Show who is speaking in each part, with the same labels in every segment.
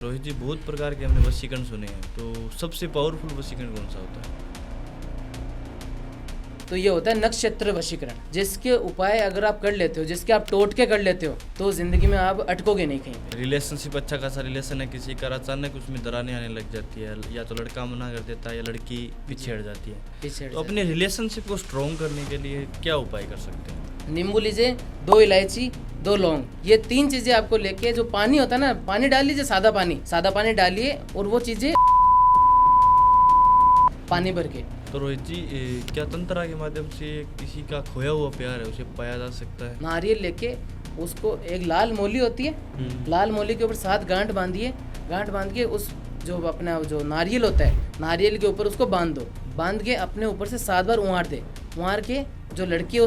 Speaker 1: रोहित जी, बहुत प्रकार के हमने वशीकरण सुने हैं, तो सबसे पावरफुल वशीकरण कौन सा होता है?
Speaker 2: तो ये होता है नक्षत्र वशीकरण, जिसके उपाय अगर आप कर लेते हो, जिसके आप टोटके कर लेते हो, तो जिंदगी में आप अटकोगे नहीं कहीं पे।
Speaker 1: रिलेशनशिप अच्छा खासा रिलेशन है किसी का, अचानक उसमें दरारें आने लग जाती है, या तो लड़का मना कर देता है या लड़की पीछे हट जाती है।
Speaker 2: पीछे हट
Speaker 1: तो अपने रिलेशनशिप को स्ट्रॉन्ग करने के लिए क्या उपाय कर सकते हैं?
Speaker 2: जाए। नींबू लीजिए, 2 इलायची, 2 लौंग, ये 3 चीजें आपको लेके, जो पानी होता है ना, पानी डाल लीजिए, सादा पानी डालिए, और वो चीजें पानी भर के।
Speaker 1: तो रोहित जी, क्या तंत्रा के माध्यम से किसी का खोया हुआ प्यार है उसे पाया जा सकता है?
Speaker 2: नारियल लेके उसको, एक लाल मोली होती है, लाल मोली के ऊपर 7 गांठ बांधिए, गांठ बांध के उस जो अपना जो नारियल होता है, नारियल के ऊपर उसको बांध दो, बांध के अपने ऊपर से 7 बार उहाड़ दे, उहाड़ के जो लड़की हो,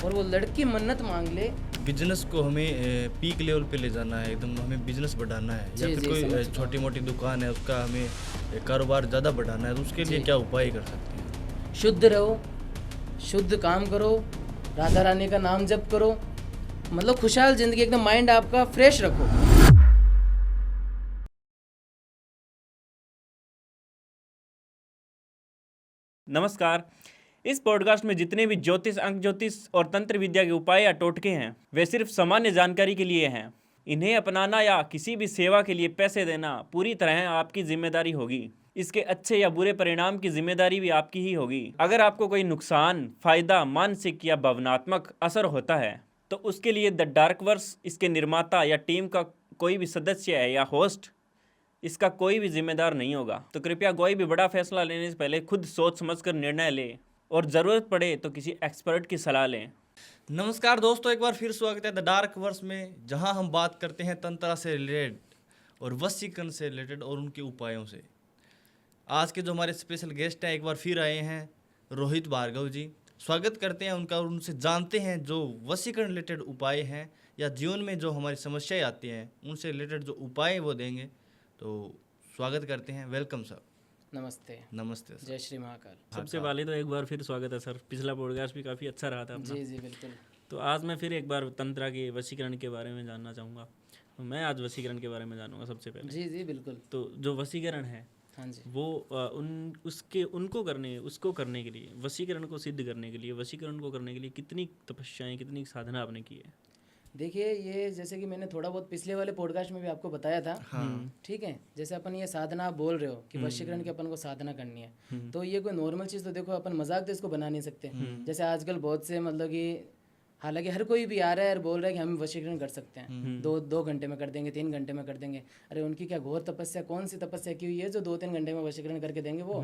Speaker 2: और वो लड़की मन्नत मांग ले।
Speaker 1: बिजनेस को हमें पीक लेवल पे ले जाना है, एकदम हमें बिजनेस बढ़ाना है, या
Speaker 2: जी,
Speaker 1: फिर
Speaker 2: जी,
Speaker 1: कोई
Speaker 2: समझ सकता
Speaker 1: छोटी मोटी दुकान है उसका हमें कारोबार ज़्यादा बढ़ाना है, तो उसके लिए
Speaker 2: जी।
Speaker 1: क्या उपाय कर सकते हैं?
Speaker 2: शुद्ध रहो, शुद्ध काम करो, राधा रानी का नाम जप करो, मतलब खुशहाल जिंदगी, एकदम माइंड आपका फ्रेश रखो।
Speaker 3: नमस्कार। इस पॉडकास्ट में जितने भी ज्योतिष, अंक ज्योतिष और तंत्र विद्या के उपाय या टोटके हैं, वे सिर्फ सामान्य जानकारी के लिए हैं। इन्हें अपनाना या किसी भी सेवा के लिए पैसे देना पूरी तरह आपकी जिम्मेदारी होगी। इसके अच्छे या बुरे परिणाम की जिम्मेदारी भी आपकी ही होगी। अगर आपको कोई नुकसान, फायदा, मानसिक या भावनात्मक असर होता है, तो उसके लिए द डार्क वर्स, इसके निर्माता या टीम का कोई भी सदस्य है या होस्ट, इसका कोई भी जिम्मेदार नहीं होगा। तो कृपया कोई भी बड़ा फैसला लेने से पहले खुद सोच समझकर निर्णय लें, और ज़रूरत पड़े तो किसी एक्सपर्ट की सलाह लें।
Speaker 1: नमस्कार दोस्तों, एक बार फिर स्वागत है द डार्क वर्स में, जहां हम बात करते हैं तंत्रा से रिलेटेड और वशीकरण से रिलेटेड और उनके उपायों से। आज के जो हमारे स्पेशल गेस्ट हैं, एक बार फिर आए हैं रोहित भार्गव जी। स्वागत करते हैं उनका और उनसे जानते हैं जो वशीकरण रिलेटेड उपाय हैं, या जीवन में जो हमारी समस्याएं आती हैं उनसे रिलेटेड जो उपाय वो देंगे। तो स्वागत करते हैं, वेलकम सर।
Speaker 2: नमस्ते।
Speaker 1: नमस्ते सर।
Speaker 2: जय श्री महाकाल।
Speaker 3: सबसे पहले तो एक बार फिर स्वागत है सर। पिछला पॉडकास्ट भी काफ़ी अच्छा रहा था अपना।
Speaker 2: जी जी बिल्कुल।
Speaker 3: तो आज मैं फिर एक बार तंत्रा के वशीकरण के बारे में जानना चाहूँगा। तो मैं आज वशीकरण के बारे में जानूंगा सबसे पहले।
Speaker 2: जी जी बिल्कुल।
Speaker 3: तो जो वशीकरण है,
Speaker 2: हाँ जी।
Speaker 3: वो उसको करने के लिए, वशीकरण को सिद्ध करने के लिए, वशीकरण को करने के लिए कितनी तपस्याएं, कितनी साधना आपने की है?
Speaker 2: देखिए, ये जैसे कि मैंने थोड़ा बहुत पिछले वाले पॉडकास्ट में भी आपको बताया था। ठीक है, जैसे अपन ये साधना आप बोल रहे हो कि वशीकरण की अपन को साधना करनी है, तो ये कोई नॉर्मल चीज़ तो देखो, अपन मजाक तो इसको बना नहीं सकते। जैसे आजकल बहुत से, मतलब कि हालांकि हर कोई भी आ रहा है और बोल रहा है कि हम वशीकरण कर सकते हैं, 2 घंटे में कर देंगे, 3 घंटे में कर देंगे। अरे उनकी क्या घोर तपस्या, कौन सी तपस्या की हुई है जो 2-3 घंटे में वशीकरण करके देंगे वो?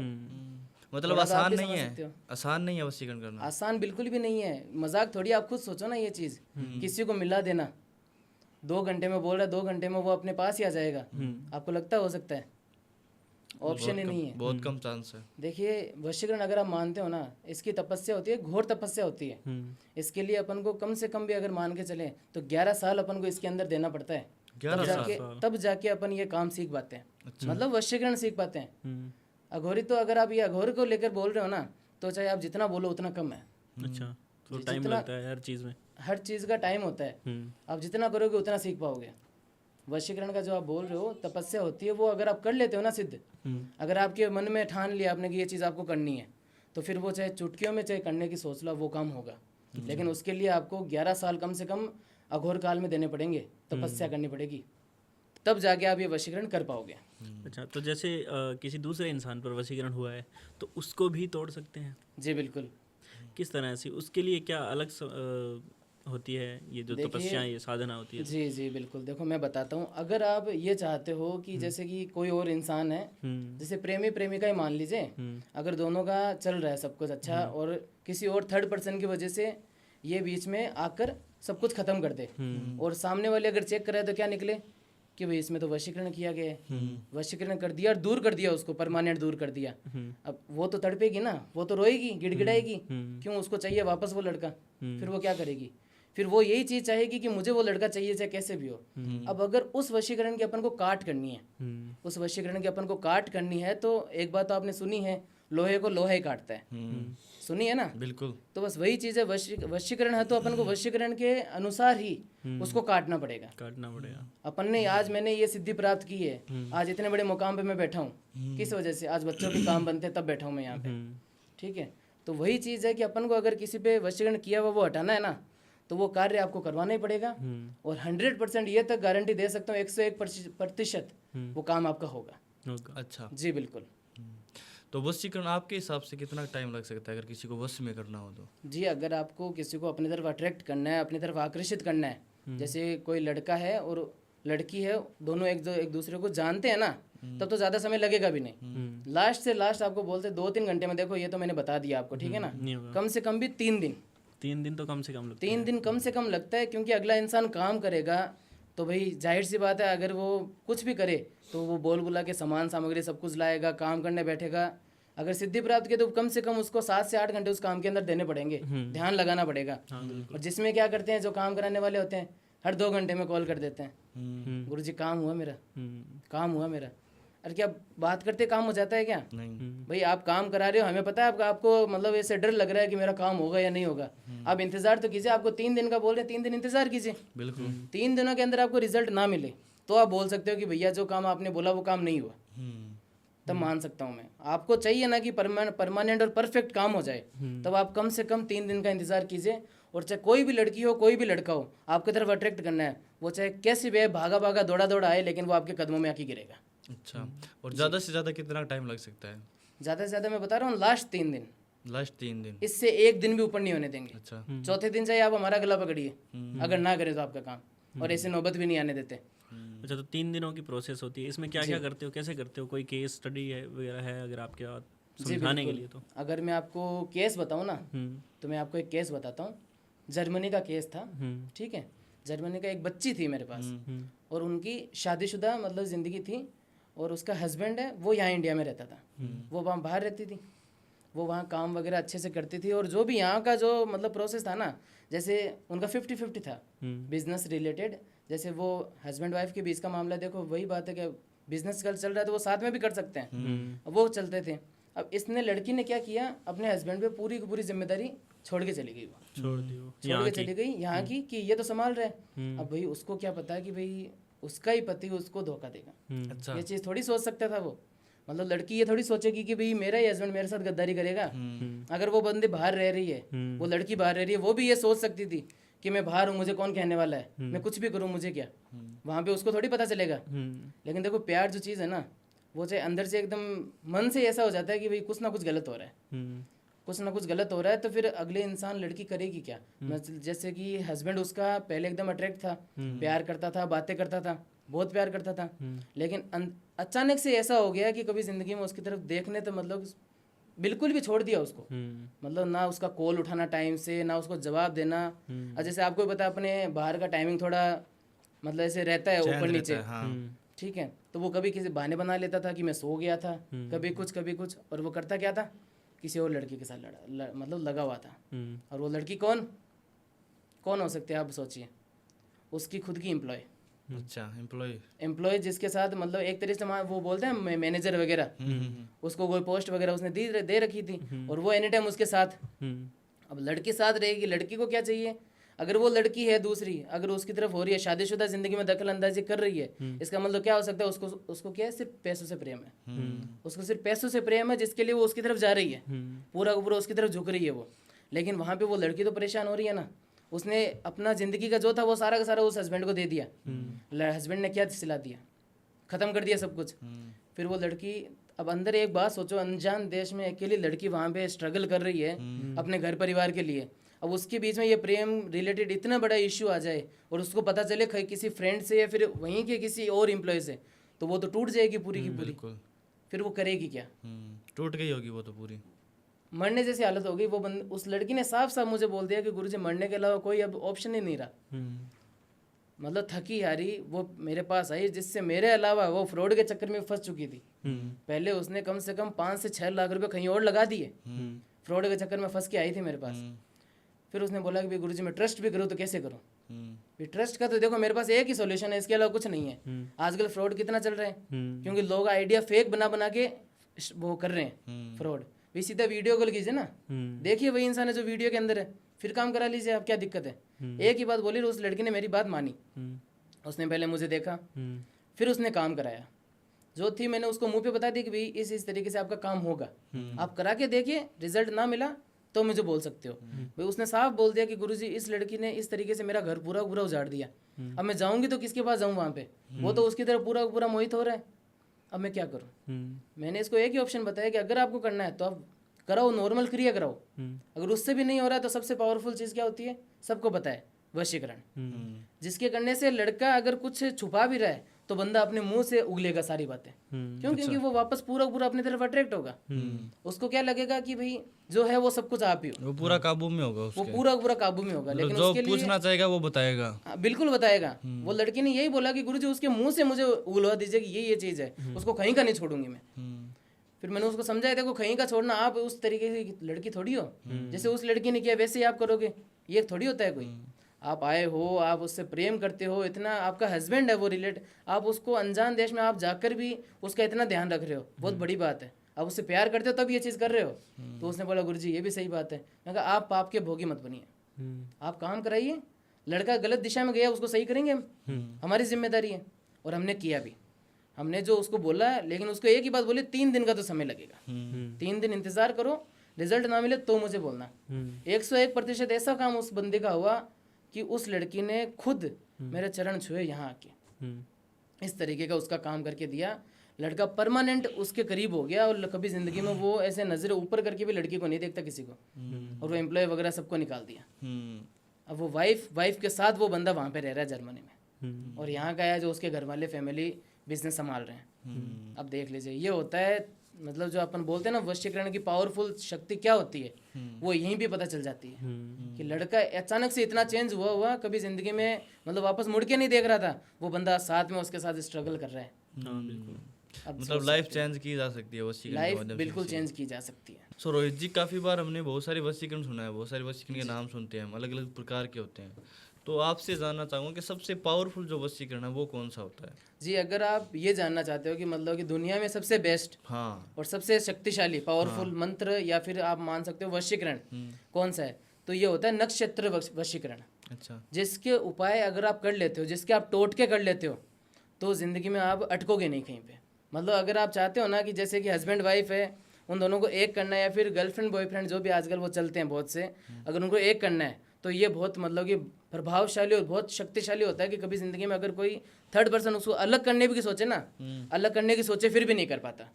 Speaker 1: मतलब
Speaker 2: थोड़ा सा आप
Speaker 1: आसान
Speaker 2: भी
Speaker 1: नहीं
Speaker 2: समझ
Speaker 1: है,
Speaker 2: सकते हो।
Speaker 1: आसान नहीं है वशीकरण करना।
Speaker 2: आसान बिल्कुल भी नहीं है, मजाक थोड़ी। आप खुद सोचो ना, ये चीज़ किसी को मिला देना, 2 घंटे में बोल रहा है, 2 घंटे में वो अपने पास ही आ जाएगा, आपको लगता है हो सकता है? ऑप्शन ही नहीं है।
Speaker 1: बहुत कम चांस है।
Speaker 2: देखिए, वशीकरण अगर आप मानते हो ना, इसकी तपस्या होती है, घोर तपस्या होती है। इसके लिए अपन को कम से कम भी अगर मान के चले तो 11 साल अपन को इसके अंदर देना पड़ता है।
Speaker 1: 11
Speaker 2: तब जाके अपन ये काम सीख पाते हैं। मतलब वशीकरण सीख पाते हैं। अघोरी तो अगर आप ये अघोरी को लेकर बोल रहे हो ना, तो चाहे आप जितना बोलो उतना कम है।
Speaker 3: अच्छा, तो टाइम लगता है हर चीज़ में।
Speaker 2: हर चीज़ का टाइम होता है। आप जितना करोगे उतना सीख पाओगे। वशीकरण का जो आप बोल रहे हो तपस्या होती है, वो अगर आप कर लेते हो ना सिद्ध, अगर आपके मन में ठान लिया आपने कि ये चीज़ आपको करनी है, तो फिर वो चाहे चुटकियों में चाहे करने की सोच लो, वो काम होगा। लेकिन उसके लिए आपको 11 साल कम से कम अघोर काल में देने पड़ेंगे, तपस्या करनी पड़ेगी, तब जाके आप ये वशीकरण कर पाओगे।
Speaker 3: अच्छा, तो जैसे किसी दूसरे इंसान पर वशीकरण हुआ है, तो उसको भी तोड़ सकते हैं?
Speaker 2: जी बिल्कुल।
Speaker 3: किस तरह से? उसके लिए क्या अलग होती है ये जो तपस्या, ये साधना होती है?
Speaker 2: जी जी बिल्कुल। देखो, मैं बताता हूँ। अगर आप ये चाहते हो कि जैसे कि कोई और इंसान है, जैसे प्रेमी प्रेमिका ही मान लीजिए, अगर दोनों का चल रहा है सब कुछ अच्छा, और किसी और थर्ड पर्सन की वजह से ये बीच में आकर सब कुछ खत्म कर दे, और सामने वाले अगर चेक करे तो क्या निकले कि भाई इसमें तो वशीकरण किया गया है, वशीकरण कर दिया और दूर कर दिया उसको, परमानेंट दूर कर दिया। अब वो तो तड़पेगी ना, वो तो रोएगी, गिड़गिड़ाएगी, क्यों? उसको चाहिए वापस वो लड़का। फिर वो क्या करेगी? फिर वो यही चीज़ चाहेगी कि मुझे वो लड़का चाहिए, चाहे कैसे भी हो। अब अगर उस वशीकरण की अपन को काट करनी है, उस वशीकरण की अपन को काट करनी है, तो एक बात तो आपने सुनी है, लोहे को लोहा ही काटता है। सुनी है ना।
Speaker 1: बिल्कुल।
Speaker 2: तो बस वही चीज़ है, वशीकरण है तो अपन को वशीकरण के अनुसार ही उसको काटना पड़ेगा। अपन ने आज मैंने ये सिद्धि प्राप्त की है, आज इतने बड़े मुकाम पे मैं बैठा हूँ, किस वजह से? आज बच्चों के काम बनते तब बैठा हूँ मैं यहाँ पे। ठीक है, तो वही चीज़ है कि अपन को अगर किसी पे वशीकरण किया हुआ वो हटाना है ना, तो वो कार्य आपको करवाना ही पड़ेगा। और 100% ये तक गारंटी दे सकता हूँ, 101% वो काम आपका होगा।
Speaker 1: अच्छा
Speaker 2: जी बिल्कुल।
Speaker 1: तो वशीकरण आपके हिसाब से कितना टाइम लग सकता है अगर किसी को वश में करना हो तो?
Speaker 2: जी, अगर आपको किसी को अपनी तरफ अट्रैक्ट करना है, अपनी तरफ आकर्षित करना है, जैसे कोई लड़का है और लड़की है, दोनों एक दूसरे को जानते हैं ना, तब तो ज़्यादा समय लगेगा भी नहीं। लास्ट से लास्ट आपको बोलते 2-3 घंटे में, देखो ये तो मैंने बता दिया आपको, ठीक है ना। कम से कम भी 3 दिन।
Speaker 3: 3 दिन तो कम से कम लगता है।
Speaker 2: 3 दिन कम से कम लगता है, क्योंकि अगला इंसान काम करेगा तो भाई जाहिर सी बात है, अगर वो कुछ भी करे तो वो बोल बुला के सामान सामग्री सब कुछ लाएगा, काम करने बैठेगा। अगर सिद्धि प्राप्त की तो कम से कम उसको 7 से 8 घंटे उस काम के अंदर देने पड़ेंगे, ध्यान लगाना पड़ेगा। और जिसमें क्या करते हैं, जो काम कराने वाले होते हैं हर 2 घंटे में कॉल कर देते हैं, गुरुजी काम हुआ मेरा, काम हुआ मेरा। अरे क्या बात करते काम हो जाता है क्या?
Speaker 1: नहीं
Speaker 2: भाई आप काम करा रहे हो, हमें पता है आपको मतलब ऐसे डर लग रहा है कि मेरा काम होगा या नहीं होगा। आप इंतजार तो कीजिए, आपको 3 दिन का बोल रहे हैं, 3 दिन इंतजार कीजिए।
Speaker 1: बिल्कुल।
Speaker 2: 3 दिनों के अंदर आपको रिजल्ट ना मिले तो आप बोल सकते हो कि भैया जो काम आपने बोला वो काम नहीं हुआ, तब मान सकता हूँ मैं। आपको चाहिए ना कि परमानेंट और परफेक्ट काम हो जाए, तब आप कम से कम 3 दिन का इंतजार कीजिए। और चाहे कोई भी लड़की हो कोई भी लड़का हो, आपकी तरफ अट्रैक्ट करना है, वो चाहे कैसी भी भागा भागा दौड़ा दौड़ा आए, लेकिन वो आपके कदमों में आके गिरेगा।
Speaker 1: अच्छा, और ज़्यादा से ज़्यादा कितना टाइम लग सकता है?
Speaker 2: ज़्यादा से ज़्यादा मैं बता रहा हूँ लास्ट 3 दिन,
Speaker 1: लास्ट 3 दिन।
Speaker 2: इससे 1 दिन भी ऊपर नहीं होने देंगे।
Speaker 1: अच्छा।
Speaker 2: चौथे दिन चाहे आप हमारा गला पकड़िए, अगर ना करें तो आपका काम, और ऐसे नौबत भी नहीं आने देते।
Speaker 3: अच्छा, तो 3 दिनों की प्रोसेस होती है, इसमें क्या क्या करते हो, कैसे करते हो? कोई केस स्टडी है वगैरह है अगर आपके पास समझाने के लिए तो?
Speaker 2: अगर मैं आपको केस बताऊँ ना, तो मैं आपको एक केस बताता हूँ। जर्मनी का केस था, ठीक है। जर्मनी का एक बच्ची थी मेरे पास, और उनकी शादीशुदा मतलब ज़िंदगी थी, और उसका हस्बैंड है वो यहाँ इंडिया में रहता था, वो वहाँ बाहर रहती थी, वो वहाँ काम वगैरह अच्छे से करती थी। और जो भी यहाँ का जो मतलब प्रोसेस था ना, जैसे उनका 50-50 था बिजनेस रिलेटेड। जैसे वो हस्बैंड वाइफ के बीच का मामला, देखो वही बात है कि बिजनेस कल चल रहा है तो वो साथ में भी कर सकते हैं, वो चलते थे। अब इसने लड़की ने क्या किया, अपने हस्बैंड पे पूरी की पूरी जिम्मेदारी छोड़ के चली गई। वो छोड़ के चली गई यहाँ की कि ये तो संभाल रहे। अब भाई उसको क्या पता है कि भाई उसका ही पति उसको धोखा देगा।
Speaker 1: अच्छा।
Speaker 2: ये चीज़ थोड़ी सोच सकता था वो, मतलब लड़की ये थोड़ी सोचेगी कि भाई मेरा ही हस्बैंड मेरे साथ गद्दारी करेगा। अगर वो बंदे बाहर रह रही है, वो लड़की बाहर रह रही है, वो भी ये सोच सकती थी कि मैं बाहर हूँ, मुझे कौन कहने वाला है, मैं कुछ भी करूँ मुझे क्या, वहाँ पे उसको थोड़ी पता चलेगा। लेकिन देखो प्यार जो चीज़ है ना, वो चाहे अंदर से एकदम मन से ऐसा हो जाता है कि भाई कुछ ना कुछ गलत हो रहा है, कुछ ना कुछ गलत हो रहा है, तो फिर अगले इंसान लड़की करेगी क्या। जैसे कि हस्बैंड उसका पहले एकदम अट्रैक्ट था, प्यार करता था, बातें करता था, बहुत प्यार करता था, लेकिन अचानक से ऐसा हो गया कि कभी ज़िंदगी में उसकी तरफ देखने तो मतलब बिल्कुल भी छोड़ दिया उसको। मतलब ना उसका कॉल उठाना टाइम से, ना उसको जवाब देना। और जैसे आपको पता है अपने बाहर का टाइमिंग थोड़ा मतलब ऐसे रहता है ऊपर नीचे, ठीक है। तो वो कभी किसी बहाने बना लेता था कि मैं सो गया था, कभी कुछ, और वो करता क्या था, किसी और लड़की के साथ मतलब लगा हुआ था। और वो लड़की कौन हो सकती है आप सोचिए, उसकी खुद की एम्प्लॉय।
Speaker 1: अच्छा,
Speaker 2: एम्प्लॉय जिसके साथ मतलब एक तरीके से वो बोलते हैं मैनेजर वगैरह, उसको कोई पोस्ट वगैरह उसने दे रखी थी, और वो एनी टाइम उसके साथ। अब लड़की साथ रहेगी, लड़की को क्या चाहिए, अगर वो लड़की है दूसरी, अगर उसकी तरफ हो रही है, शादीशुदा जिंदगी में दखल अंदाजी कर रही है, इसका मतलब क्या हो सकता है, उसको क्या है, सिर्फ पैसों से प्रेम है। उसको सिर्फ पैसों से प्रेम है, जिसके लिए वो उसकी तरफ जा रही है, पूरा पूरा उसकी तरफ झुक रही है वो। लेकिन वहाँ पे वो लड़की तो परेशान हो रही है ना, उसने अपना ज़िंदगी का जो था वो सारा का सारा उस हस्बैंड को दे दिया। हस्बैंड ने क्या सिला दिया, ख़त्म कर दिया सब कुछ। फिर वो लड़की, अब अंदर एक बात सोचो, अनजान देश में अकेली लड़की वहाँ पे स्ट्रगल कर रही है अपने घर परिवार के लिए। अब उसके बीच में ये प्रेम रिलेटेड इतना बड़ा इश्यू आ जाए और उसको पता चले किसी फ्रेंड से या फिर वहीं के किसी और एम्प्लॉय से, तो वो तो टूट जाएगी पूरी की पूरी। फिर वो करेगी क्या,
Speaker 1: टूट गई होगी वो तो पूरी,
Speaker 2: मरने जैसी हालत हो गई। वो उस लड़की ने साफ साफ मुझे बोल दिया कि गुरुजी मरने के अलावा कोई अब ऑप्शन ही नहीं रहा। मतलब थकी हारी वो मेरे पास आई, जिससे मेरे अलावा वो फ्रॉड के चक्कर में फंस चुकी थी। पहले उसने कम से कम 5 से 6 लाख रुपए कहीं और लगा दिए, फ्रॉड के चक्कर में फंस के आई थी मेरे पास। फिर उसने बोला कि भाई गुरुजी मैं ट्रस्ट भी करूँ तो कैसे करूँ। ट्रस्ट का तो देखो मेरे पास एक ही सॉल्यूशन है, इसके अलावा कुछ नहीं है। आजकल फ्रॉड कितना चल रहा है, क्योंकि लोग आइडिया फेक बना के वो कर रहे हैं फ्रॉड। भी सीधा वीडियो कॉल कीजिए ना, देखिए वही इंसान है जो वीडियो के अंदर है, फिर काम करा लीजिए आप, क्या दिक्कत है। एक ही बात बोली, उस लड़की ने मेरी बात मानी, उसने पहले मुझे देखा, फिर उसने काम कराया। जो थी मैंने उसको मुंह पे बता दी कि भाई इस तरीके से आपका काम होगा, आप करा के देखिए, रिजल्ट ना मिला तो मुझे बोल सकते हो। भाई उसने साफ बोल दिया कि गुरुजी इस लड़की ने इस तरीके से मेरा घर पूरा पूरा उजाड़ दिया, अब मैं जाऊंगी तो किसके पास जाऊँ वहाँ पे, वो तो उसकी तरफ पूरा पूरा मोहित हो रहा है, अब मैं क्या करूँ। मैंने इसको एक ही ऑप्शन बताया कि अगर आपको करना है तो आप कराओ, नॉर्मल क्रिया कराओ, अगर उससे भी नहीं हो रहा है तो सबसे पावरफुल चीज़ क्या होती है, सबको पता है, वशीकरण, जिसके करने से लड़का अगर कुछ छुपा भी रहा है तो बंदा अपने मुंह से उगलेगा सारी बातें, क्यों, क्योंकि वो वापस पूरा पूरा अपनी तरफ अट्रैक्ट होगा। उसको क्या लगेगा कि भाई जो है वो सब कुछ आप ही हो,
Speaker 1: वो पूरा काबू में होगा,
Speaker 2: वो पूरा पूरा काबू में होगा। लेकिन
Speaker 1: जो
Speaker 2: उसके लिए
Speaker 1: पूछना चाहेगा वो बताएगा।
Speaker 2: हाँ, बिल्कुल बताएगा। वो लड़की ने यही बोला कि गुरुजी उसके मुंह से मुझे उगलवा दीजिए कि ये चीज़ है, उसको कहीं का नहीं छोड़ूंगी मैं। फिर मैंने उसको समझाया, देखो कहीं का छोड़ना, आप उस तरीके की लड़की थोड़ी हो, जैसे उस लड़की ने किया वैसे ही आप करोगे, ये थोड़ी होता है कोई। आप आए हो, आप उससे प्रेम करते हो, इतना आपका हस्बैंड है वो रिलेट, आप उसको अनजान देश में आप जाकर भी उसका इतना ध्यान रख रहे हो, बहुत बड़ी बात है। आप उससे प्यार करते हो तब ये चीज़ कर रहे हो। तो उसने बोला गुरुजी ये भी सही बात है। मैं कहा आप पाप के भोगी मत बनिए, आप काम कराइए, लड़का गलत दिशा में गया उसको सही करेंगे हम, हमारी जिम्मेदारी है। और हमने किया भी, हमने जो उसको बोला है, लेकिन उसको एक ही बात बोली, 3 दिन का तो समय लगेगा, 3 दिन इंतजार करो, रिजल्ट ना मिले तो मुझे बोलना। 101% ऐसा काम उस बंदे का हुआ कि उस लड़की ने खुद मेरे चरण छुए यहाँ आके, इस तरीके का उसका काम करके दिया। लड़का परमानेंट उसके करीब हो गया, और कभी जिंदगी में वो ऐसे नजरें ऊपर करके भी लड़की को नहीं देखता किसी को, और वो एम्प्लॉय वगैरह सबको निकाल दिया। अब वो वाइफ के साथ वो बंदा वहाँ पे रह रहा है जर्मनी में, और यहाँ का है जो उसके घर वाले फैमिली बिजनेस संभाल रहे हैं। अब देख लीजिए, ये होता है मतलब जो अपन बोलते हैं ना वशीकरण की पावरफुल शक्ति क्या होती है, वो यहीं भी पता चल जाती है कि लड़का अचानक से इतना चेंज हुआ कभी जिंदगी में, मतलब वापस मुड़ के नहीं देख रहा था, वो बंदा साथ में उसके साथ स्ट्रगल कर रहा है।
Speaker 1: मतलब लाइफ चेंज की जा सकती है वशीकरण के
Speaker 2: लाइफ
Speaker 1: माध्यम से।
Speaker 2: बिल्कुल चेंज की जा सकती है।
Speaker 1: सो रोहित जी, काफ़ी बार हमने बहुत सारे वशीकरण सुना है, बहुत सारे वशीकरण के नाम सुनते हैं, अलग अलग प्रकार के होते हैं। तो आपसे जानना चाहूँगा कि सबसे पावरफुल जो वशीकरण है वो कौन सा होता है?
Speaker 2: जी, अगर आप ये जानना चाहते हो कि मतलब कि दुनिया में सबसे बेस्ट
Speaker 1: हाँ,
Speaker 2: और सबसे शक्तिशाली पावरफुल मंत्र, या फिर आप मान सकते हो वशीकरण कौन सा है, तो ये होता है नक्षत्र वशीकरण।
Speaker 1: अच्छा।
Speaker 2: जिसके उपाय अगर आप कर लेते हो, जिसके आप टोटके कर लेते हो, तो ज़िंदगी में आप अटकोगे नहीं कहीं पे। मतलब अगर आप चाहते हो ना कि जैसे कि हस्बैंड वाइफ है, उन दोनों को एक करना है, या फिर गर्लफ्रेंड बॉयफ्रेंड जो भी आजकल वो चलते हैं बहुत से, अगर उनको एक करना है तो ये बहुत मतलब कि प्रभावशाली और बहुत शक्तिशाली होता है कि कभी ज़िंदगी में अगर कोई थर्ड पर्सन उसको अलग करने की सोचे ना, अलग करने की सोचे फिर भी नहीं कर पाता,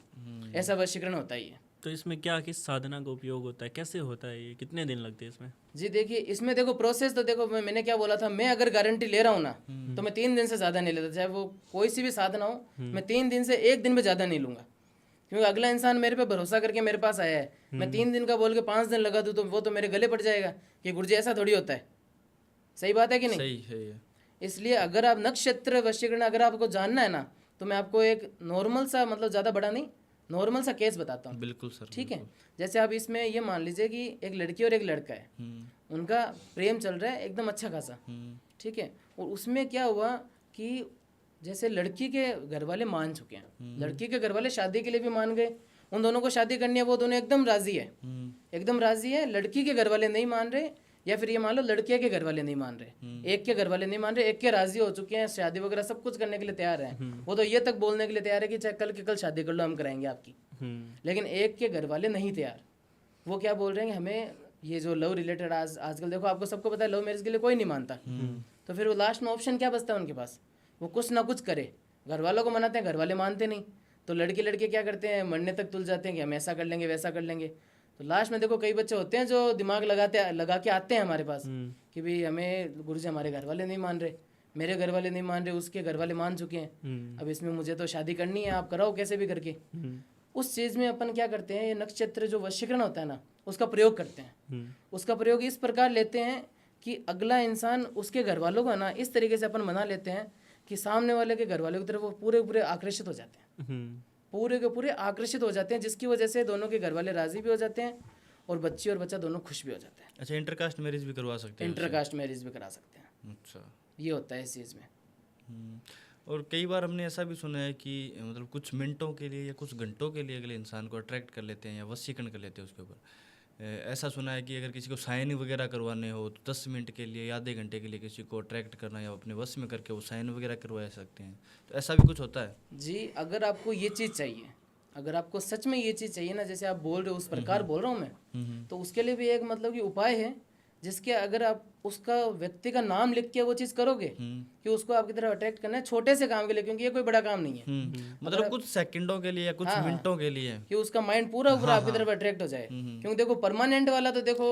Speaker 2: ऐसा वशीकरण होता ही है।
Speaker 3: तो इसमें क्या किस साधना का उपयोग होता है, कैसे होता है, ये कितने दिन लगते हैं इसमें?
Speaker 2: जी देखिए, इसमें देखो प्रोसेस तो देखो, मैंने क्या बोला था, मैं अगर गारंटी ले रहा हूँ ना तो मैं 3 दिन से ज़्यादा नहीं लेता, चाहे वो कोई सी भी साधना हो, मैं 3 दिन से 1 दिन में ज़्यादा नहीं लूँगा। क्योंकि अगला इंसान मेरे पे भरोसा करके मेरे पास आया है, मैं 3 दिन का बोल के 5 दिन लगा दूँ तो वो तो मेरे गले पड़ जाएगा कि गुरुजी ऐसा थोड़ी होता है। सही बात है कि नहीं?
Speaker 1: सही है।
Speaker 2: इसलिए अगर आप नक्षत्र वशीकरण अगर आपको जानना है ना, तो मैं आपको एक नॉर्मल सा, मतलब ज़्यादा बड़ा नहीं, नॉर्मल सा केस बताता हूँ।
Speaker 1: बिल्कुल सर।
Speaker 2: ठीक है, जैसे आप इसमें ये मान लीजिए कि एक लड़की और एक लड़का है, उनका प्रेम चल रहा है एकदम अच्छा खासा, ठीक है। और उसमें क्या हुआ कि जैसे लड़की के घर वाले मान चुके हैं, लड़की के घर वाले शादी के लिए भी मान गए, उन दोनों को शादी करनी है, वो दोनों एकदम राजी है, एकदम राजी है। लड़की के घर वाले नहीं मान रहे, या फिर ये मान लो लड़किया के घर वाले नहीं मान रहे, एक के घर वाले नहीं मान रहे, एक के राजी हो चुके हैं, शादी वगैरह सब कुछ करने के लिए तैयार है। वो तो ये तक बोलने के लिए तैयार है कि चाहे कल के कल शादी कर लो, हम कराएंगे आपकी। लेकिन एक के घर वाले नहीं तैयार। वो क्या बोल रहे हैं कि हमें ये जो लव रिलेटेड आजकल देखो, आपको सबको पता है लव मैरिज के लिए कोई नहीं मानता, तो फिर वो लास्ट में ऑप्शन क्या बचता है उनके पास, वो कुछ ना कुछ करे। घर वालों को मनाते हैं, घर वाले मानते नहीं, तो लड़के क्या करते हैं, मरने तक तुल जाते हैं कि हम ऐसा कर लेंगे वैसा कर लेंगे। तो लास्ट में देखो कई बच्चे होते हैं जो दिमाग लगा के आते हैं हमारे पास कि भाई हमें गुरुजी हमारे घर वाले नहीं मान रहे, मेरे घर वाले नहीं मान रहे, उसके घर वाले मान चुके हैं, अब इसमें मुझे तो शादी करनी है, आप कराओ कैसे भी करके। उस चीज़ में अपन क्या करते हैं, ये नक्षत्र जो वशीकरण होता है ना, उसका प्रयोग करते हैं। उसका प्रयोग इस प्रकार लेते हैं कि अगला इंसान, उसके घर वालों को ना इस तरीके से अपन मना लेते हैं कि सामने वाले के घर वालों की तरफ वो पूरे आकर्षित हो जाते हैं, पूरे के पूरे आकर्षित हो जाते हैं, जिसकी वजह से दोनों के घर वाले राजी भी हो जाते हैं और बच्ची और बच्चा दोनों खुश भी हो जाते हैं।
Speaker 1: अच्छा, इंटरकास्ट मैरिज भी करवा सकते हैं?
Speaker 2: इंटरकास्ट मैरिज भी करा सकते हैं।
Speaker 1: अच्छा,
Speaker 2: ये होता है इस चीज़ में।
Speaker 1: और कई बार हमने ऐसा भी सुना है कि मतलब कुछ मिनटों के लिए या कुछ घंटों के लिए अगले इंसान को अट्रैक्ट कर लेते हैं या वशीकरण कर लेते हैं उसके ऊपर। ऐसा सुना है कि अगर किसी को साइन वगैरह करवाने हो तो 10 मिनट के लिए या आधे घंटे के लिए किसी को अट्रैक्ट करना या अपने वश में करके वो साइन वगैरह करवा सकते हैं, तो ऐसा भी कुछ होता है?
Speaker 2: जी, अगर आपको ये चीज़ चाहिए, अगर आपको सच में ये चीज़ चाहिए ना, जैसे आप बोल रहे हो उस प्रकार बोल रहा हूँ मैं, तो उसके लिए भी एक मतलब कि उपाय है, जिसके अगर आप उसका व्यक्ति का नाम लिख के वो चीज़ करोगे कि उसको आपकी तरफ अट्रैक्ट करना है छोटे से काम के लिए, क्योंकि ये कोई बड़ा काम नहीं है,
Speaker 1: मतलब कुछ सेकंडों के लिए या कुछ मिनटों के लिए,
Speaker 2: कि उसका माइंड पूरा पूरा आपकी तरफ अट्रैक्ट हो जाए। क्योंकि देखो परमानेंट वाला तो देखो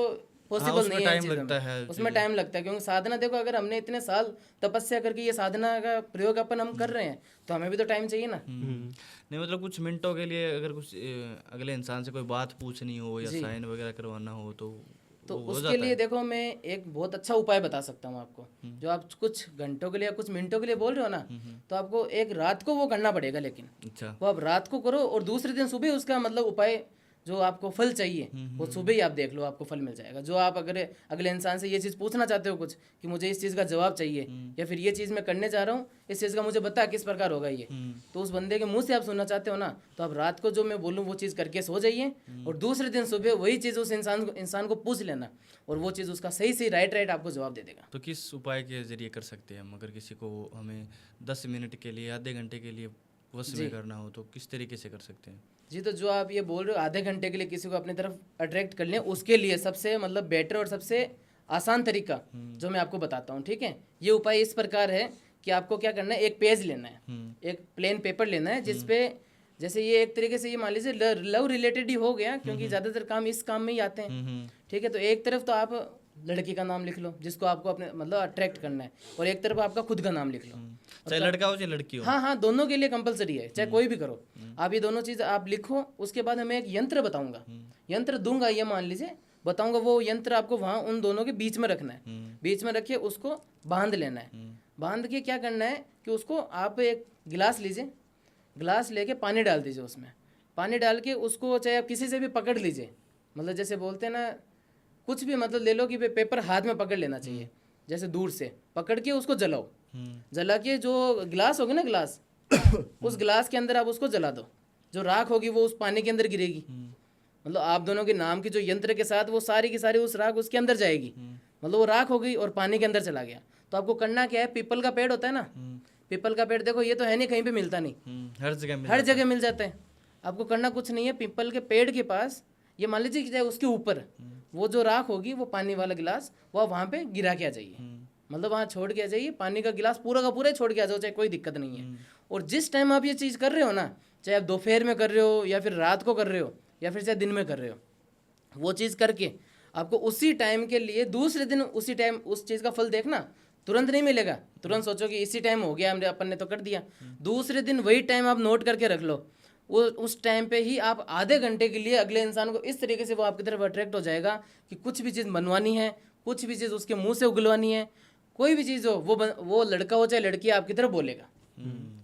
Speaker 2: पॉसिबल नहीं है,
Speaker 1: टाइम लगता है,
Speaker 2: उसमें टाइम लगता है। क्योंकि साधना देखो, अगर हमने इतने साल तपस्या करके ये साधना का प्रयोग अपन हम कर रहे हैं, तो हमें भी तो टाइम चाहिए ना।
Speaker 1: नहीं मतलब कुछ मिनटों के लिए अगर कुछ अगले इंसान से कोई बात पूछनी हो या साइन वगैरह करवाना हो तो
Speaker 2: उसके लिए देखो मैं एक बहुत अच्छा उपाय बता सकता हूँ आपको। जो आप कुछ घंटों के लिए या कुछ मिनटों के लिए बोल रहे हो ना, तो आपको एक रात को वो करना पड़ेगा, लेकिन
Speaker 1: अच्छा,
Speaker 2: वो आप रात को करो और दूसरे दिन सुबह उसका मतलब उपाय जो आपको फल चाहिए वो सुबह ही आप देख लो, आपको फल मिल जाएगा। जो आप अगर अगले इंसान से ये चीज़ पूछना चाहते हो कुछ कि मुझे इस चीज़ का जवाब चाहिए या फिर ये चीज़ मैं करने जा रहा हूँ, इस चीज़ का मुझे बता किस प्रकार होगा ये, तो उस बंदे के मुंह से आप सुनना चाहते हो ना, तो आप रात को जो मैं बोलूँ वो चीज़ करके सो जाइए और दूसरे दिन सुबह वही चीज़ उस इंसान को पूछ लेना और वो चीज़ उसका सही सही राइट आपको जवाब दे देगा।
Speaker 1: तो किस उपाय के जरिए कर सकते हैं हम? अगर किसी को हमें 10 मिनट के लिए आधे घंटे के लिए वश में करना हो तो किस तरीके से कर सकते हैं?
Speaker 2: जी, तो जो आप ये बोल रहे हो आधे घंटे के लिए किसी को अपनी तरफ अट्रैक्ट कर लें, उसके लिए सबसे मतलब बेटर और सबसे आसान तरीका जो मैं आपको बताता हूँ, ठीक है। ये उपाय इस प्रकार है कि आपको क्या करना है, एक पेज लेना है, एक प्लेन पेपर लेना है, जिसपे जैसे ये एक तरीके से ये मान लीजिए लव रिलेटेड ही हो गया, क्योंकि ज़्यादातर काम इस काम में ही आते हैं, ठीक है। तो एक तरफ तो आप लड़की का नाम लिख लो जिसको आपको अपने मतलब अट्रैक्ट करना है, और एक तरफ आपका खुद का नाम लिख लो,
Speaker 1: चाहे लड़का हो चाहे लड़की हो।
Speaker 2: हाँ, दोनों के लिए कंपलसरी है, चाहे कोई भी करो आप, ये दोनों चीज़ आप लिखो। उसके बाद हमें एक यंत्र बताऊंगा, यंत्र दूंगा, ये मान लीजिए बताऊंगा, वो यंत्र आपको वहाँ उन दोनों के बीच में रखना है, बीच में रखिए उसको बांध लेना है। बांध के क्या करना है कि उसको आप एक गिलास लीजिए, गिलास लेके पानी डाल दीजिए, उसमें पानी डाल के उसको चाहे आप किसी से भी पकड़ लीजिए, मतलब जैसे बोलते हैं ना, कुछ भी मतलब ले लो कि पेपर हाथ में पकड़ लेना चाहिए, जैसे दूर से पकड़ के उसको जलाओ, जला के जो गिलास होगा ना गिलास उस गिलास के अंदर आप उसको जला दो, जो राख होगी वो उस पानी के अंदर गिरेगी, मतलब आप दोनों के नाम की जो यंत्र के साथ वो सारी की सारी उस राख उसके अंदर जाएगी, मतलब वो राख हो गई और पानी के अंदर चला गया। तो आपको करना क्या है, पीपल का पेड़ होता है ना, पीपल का पेड़ देखो ये तो है नहीं कहीं पे मिलता नहीं, हर जगह मिल जाता है। आपको करना कुछ नहीं है, पीपल के पेड़ के पास ये मान लीजिए कि चाहे उसके ऊपर वो जो राख होगी वो पानी वाला गिलास वो वहाँ पे गिरा के आ जाइए, मतलब वहाँ छोड़ के आ जाइए, पानी का गिलास पूरा का पूरा छोड़ के आ जाओ, चाहे कोई दिक्कत नहीं है। और जिस टाइम आप ये चीज़ कर रहे हो ना, चाहे आप दोपहर में कर रहे हो या फिर रात को कर रहे हो या फिर चाहे दिन में कर रहे हो, वो चीज़ करके आपको उसी टाइम के लिए दूसरे दिन उसी टाइम उस चीज़ का फल देखना, तुरंत नहीं मिलेगा, तुरंत सोचो कि इसी टाइम हो गया हमने अपन ने तो कर दिया, दूसरे दिन वही टाइम आप नोट करके रख लो, वो उस टाइम पे ही आप आधे घंटे के लिए अगले इंसान को इस तरीके से वो आपकी तरफ अट्रैक्ट हो जाएगा कि कुछ भी चीज़ बनवानी है, कुछ भी चीज़ उसके मुंह से उगलवानी है, कोई भी चीज़ हो वो लड़का हो चाहे लड़की आपकी तरफ बोलेगा,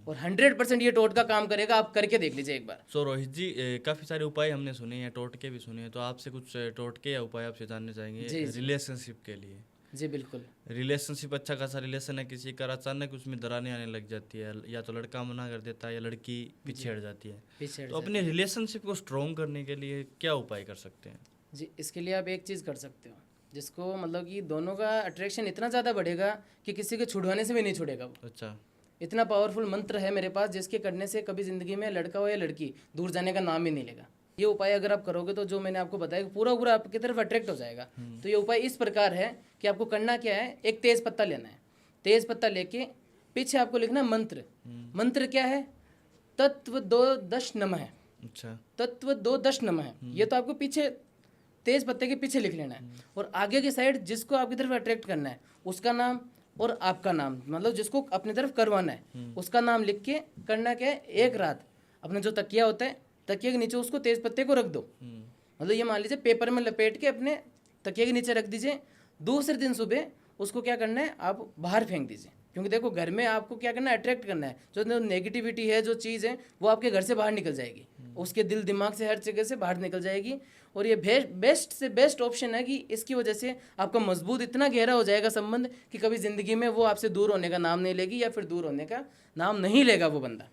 Speaker 2: और 100% ये टोटका काम करेगा। आप करके देख लीजिए एक बार।
Speaker 1: सो रोहित जी, काफ़ी सारे उपाय हमने सुने हैं, टोटके भी सुने हैं, तो आपसे कुछ टोटके या उपाय आपसे जानने चाहेंगे रिलेशनशिप के लिए।
Speaker 2: जी बिल्कुल।
Speaker 1: रिलेशनशिप अच्छा खासा रिलेशन है किसी का, अचानक उसमें दरारें आने लग जाती है, या तो लड़का मना कर देता है या लड़की पीछे हट जाती है, तो अपने रिलेशनशिप को स्ट्रॉन्ग करने के लिए क्या उपाय कर सकते हैं?
Speaker 2: जी, इसके लिए आप एक चीज़ कर सकते हो, जिसको मतलब कि दोनों का अट्रैक्शन इतना ज़्यादा बढ़ेगा कि किसी के छुड़वाने से भी नहीं छुड़ेगा वो।
Speaker 1: अच्छा,
Speaker 2: इतना पावरफुल मंत्र है मेरे पास, जिसके करने से कभी ज़िंदगी में लड़का हो या लड़की दूर जाने का नाम ही नहीं लेगा। ये उपाय अगर आप करोगे तो जो मैंने आपको बताया पूरा पूरा आपकी तरफ अट्रैक्ट हो जाएगा। तो ये उपाय इस प्रकार है कि आपको करना क्या है, एक तेज पत्ता लेना है, तेज पत्ता लेके पीछे आपको लिखना मंत्र। मंत्र क्या है, तत्व 2 नमः।
Speaker 1: अच्छा,
Speaker 2: तत्व 2 नमः, ये तो आपको पीछे तेज पत्ते के पीछे लिख लेना है, और आगे की साइड जिसको आपकी तरफ अट्रैक्ट करना है उसका नाम और आपका नाम, मतलब जिसको अपनी तरफ करवाना है उसका नाम लिख के करना क्या है, एक रात अपने जो तकिया होता है तकिए के नीचे उसको तेज पत्ते को रख दो, मतलब ये मान लीजिए पेपर में लपेट के अपने तकिए के नीचे रख दीजिए। दूसरे दिन सुबह उसको क्या करना है, आप बाहर फेंक दीजिए, क्योंकि देखो घर में आपको क्या करना है, अट्रैक्ट करना है, जो नेगेटिविटी है जो चीज़ है वो आपके घर से बाहर निकल जाएगी। उसके दिल दिमाग से हर जगह से बाहर निकल जाएगी। और ये बेस्ट से बेस्ट ऑप्शन है कि इसकी वजह से आपका मजबूत इतना गहरा हो जाएगा संबंध कि कभी ज़िंदगी में वो आपसे दूर होने का नाम नहीं लेगी, या फिर दूर होने का नाम नहीं लेगा वो बंदा।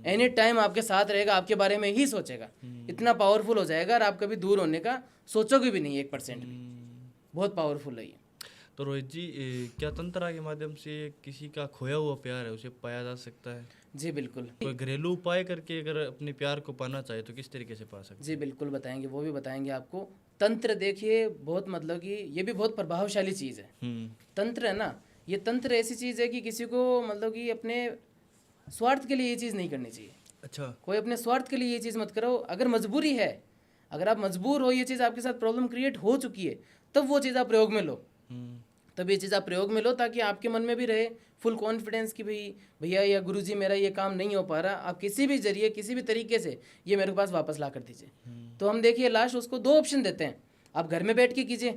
Speaker 2: एनी टाइम आपके साथ रहेगा, आपके बारे में ही सोचेगा। इतना पावरफुल हो जाएगा और आप कभी दूर होने का सोचोगे भी नहीं 1% भी। बहुत पावरफुल है ये।
Speaker 1: तो रोहित जी, क्या तंत्रा के माध्यम से किसी का खोया हुआ प्यार है उसे पाया जा सकता है?
Speaker 2: जी बिल्कुल।
Speaker 1: कोई घरेलू उपाय करके अगर अपने प्यार को पाना चाहे तो किस तरीके से पा सकते
Speaker 2: जी बिल्कुल बताएंगे, वो भी बताएंगे आपको। तंत्र देखिए बहुत मतलब कि ये भी बहुत प्रभावशाली चीज़ है।
Speaker 1: हैं?
Speaker 2: तंत्र है ना, ये तंत्र ऐसी चीज़ है कि किसी को मतलब कि अपने स्वार्थ के लिए ये चीज़ नहीं करनी चाहिए।
Speaker 1: अच्छा।
Speaker 2: कोई अपने स्वार्थ के लिए ये चीज़ मत करो। अगर मजबूरी है, अगर आप मजबूर हो, ये चीज़ आपके साथ प्रॉब्लम क्रिएट हो चुकी है, तब वो चीज़ आप प्रयोग में लो। तब ये चीज़ आप प्रयोग में लो ताकि आपके मन में भी रहे फुल कॉन्फिडेंस कि भाई भैया या गुरुजी मेरा ये काम नहीं हो पा रहा, आप किसी भी जरिए किसी भी तरीके से ये मेरे पास वापस ला कर दीजिए। तो हम देखिए लास्ट उसको 2 ऑप्शन देते हैं। आप घर में बैठ के कीजिए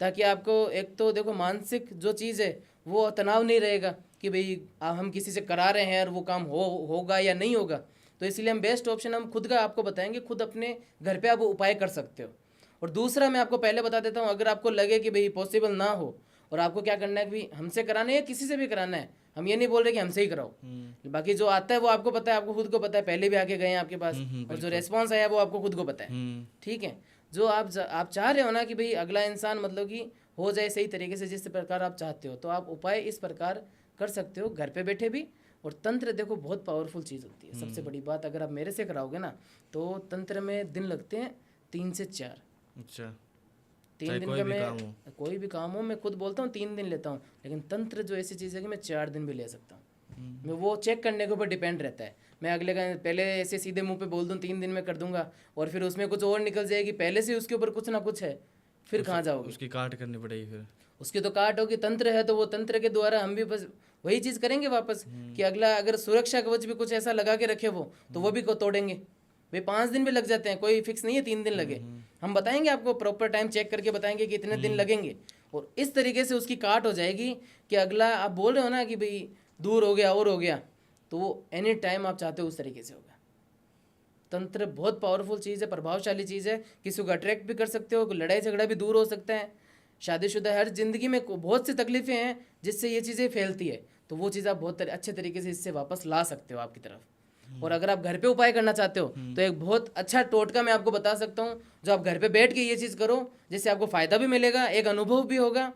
Speaker 2: ताकि आपको एक तो देखो मानसिक जो चीज़ है वो तनाव नहीं रहेगा कि भाई हम किसी से करा रहे हैं और वो काम होगा या नहीं होगा। तो इसलिए हम बेस्ट ऑप्शन हम खुद का आपको बताएंगे, खुद अपने घर पे आप वो उपाय कर सकते हो। और दूसरा मैं आपको पहले बता देता हूँ, अगर आपको लगे कि भाई पॉसिबल ना हो और आपको क्या करना है कि हमसे कराना है या किसी से भी कराना है, हम ये नहीं बोल रहे कि हमसे ही कराओ। बाकी जो आता है वो आपको पता है, आपको खुद को पता है, पहले भी आके गए हैं आपके पास, और जो रेस्पॉन्स आया वो आपको खुद को पता है। ठीक है, जो आप चाह रहे हो ना कि भाई अगला इंसान मतलब कि हो जाए सही तरीके से जिस प्रकार आप चाहते हो, तो आप उपाय इस प्रकार कर सकते हो घर पे बैठे भी। और तंत्र देखो बहुत पावरफुल चीज़ होती है। सबसे बड़ी बात, अगर आप मेरे से कराओगे ना तो तंत्र में दिन लगते हैं 3 से 4।
Speaker 1: अच्छा।
Speaker 2: 3 दिन का मैं कोई भी काम हो मैं खुद बोलता हूँ 3 दिन लेता हूँ, लेकिन तंत्र जो ऐसी चीज़ है कि मैं 4 दिन भी ले सकता हूँ। मैं वो चेक करने के ऊपर डिपेंड रहता है। मैं अगले का पहले ऐसे सीधे मुंह पे बोल दूँ 3 दिन में कर दूंगा और फिर उसमें कुछ और निकल जाएगी, पहले से उसके ऊपर कुछ ना कुछ है, फिर कहाँ जाओगे?
Speaker 1: उसकी काट करनी पड़ेगी फिर।
Speaker 2: उसकी तो काट होगी। तंत्र है तो वो तंत्र के द्वारा हम भी बस वही चीज़ करेंगे वापस कि अगला अगर सुरक्षा कवच भी कुछ ऐसा लगा के रखे वो, तो वो भी को तोड़ेंगे। भाई 5 दिन भी लग जाते हैं, कोई फिक्स नहीं है 3 दिन लगे। हम बताएंगे आपको प्रॉपर टाइम चेक करके बताएंगे कि इतने दिन लगेंगे, और इस तरीके से उसकी काट हो जाएगी कि अगला आप बोल रहे हो ना कि भाई दूर हो गया और हो गया, तो वो एनी टाइम आप चाहते हो उस तरीके से होगा। तंत्र बहुत पावरफुल चीज़ है, प्रभावशाली चीज़ है। किसी को अट्रैक्ट भी कर सकते हो, लड़ाई झगड़ा भी दूर हो सकता है। शादीशुदा हर जिंदगी में बहुत सी तकलीफें हैं जिससे ये चीज़ें फैलती है, तो वो चीज़ आप बहुत अच्छे तरीके से इससे वापस ला सकते हो आपकी तरफ। और अगर आप घर पे उपाय करना चाहते हो तो एक बहुत अच्छा टोटका मैं आपको बता सकता हूँ, जो आप घर पे बैठ के ये चीज़ करो, जिससे आपको फ़ायदा भी मिलेगा, एक अनुभव भी होगा,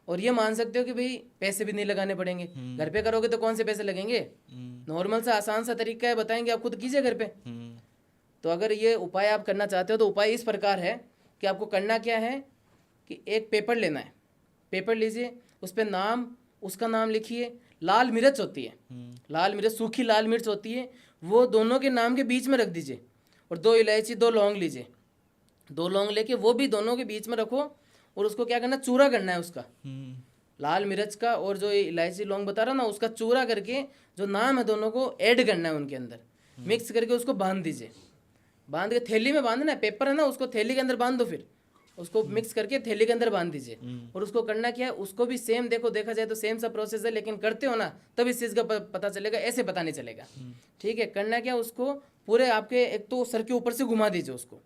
Speaker 2: और ये मान सकते हो कि भाई पैसे भी नहीं लगाने पड़ेंगे। घर पे करोगे तो कौन से पैसे लगेंगे? नॉर्मल सा आसान सा तरीका है, बताएंगे, आप खुद कीजिए घर पे। तो अगर ये उपाय आप करना चाहते हो तो उपाय इस प्रकार है कि आपको करना क्या है कि एक पेपर लेना है। पेपर लीजिए, उस पर नाम, उसका नाम लिखिए। लाल मिर्च होती है, लाल मिर्च, सूखी लाल मिर्च होती है, वो दोनों के नाम के बीच में रख दीजिए। और 2 इलायची, 2 लौंग लीजिए। 2 लौंग लेके वो भी दोनों के बीच में रखो, और उसको क्या करना, चूरा करना है उसका, लाल मिर्च का और जो इलायची लौंग बता रहा ना उसका चूरा करके जो नाम है दोनों को ऐड करना है उनके अंदर, मिक्स करके उसको बांध दीजिए। बांध के थैली में बांधना है, पेपर है ना उसको थैली के अंदर बांध दो, फिर उसको मिक्स करके थैली के अंदर बांध दीजिए। और उसको करना क्या है, उसको भी सेम देखो, देखा जाए तो सेम सा प्रोसेस है, लेकिन करते हो ना तब इस चीज़ का पता चलेगा, ऐसे पता नहीं चलेगा। ठीक है, करना क्या, उसको पूरे आपके एक तो सर के ऊपर से घुमा दीजिए, उसको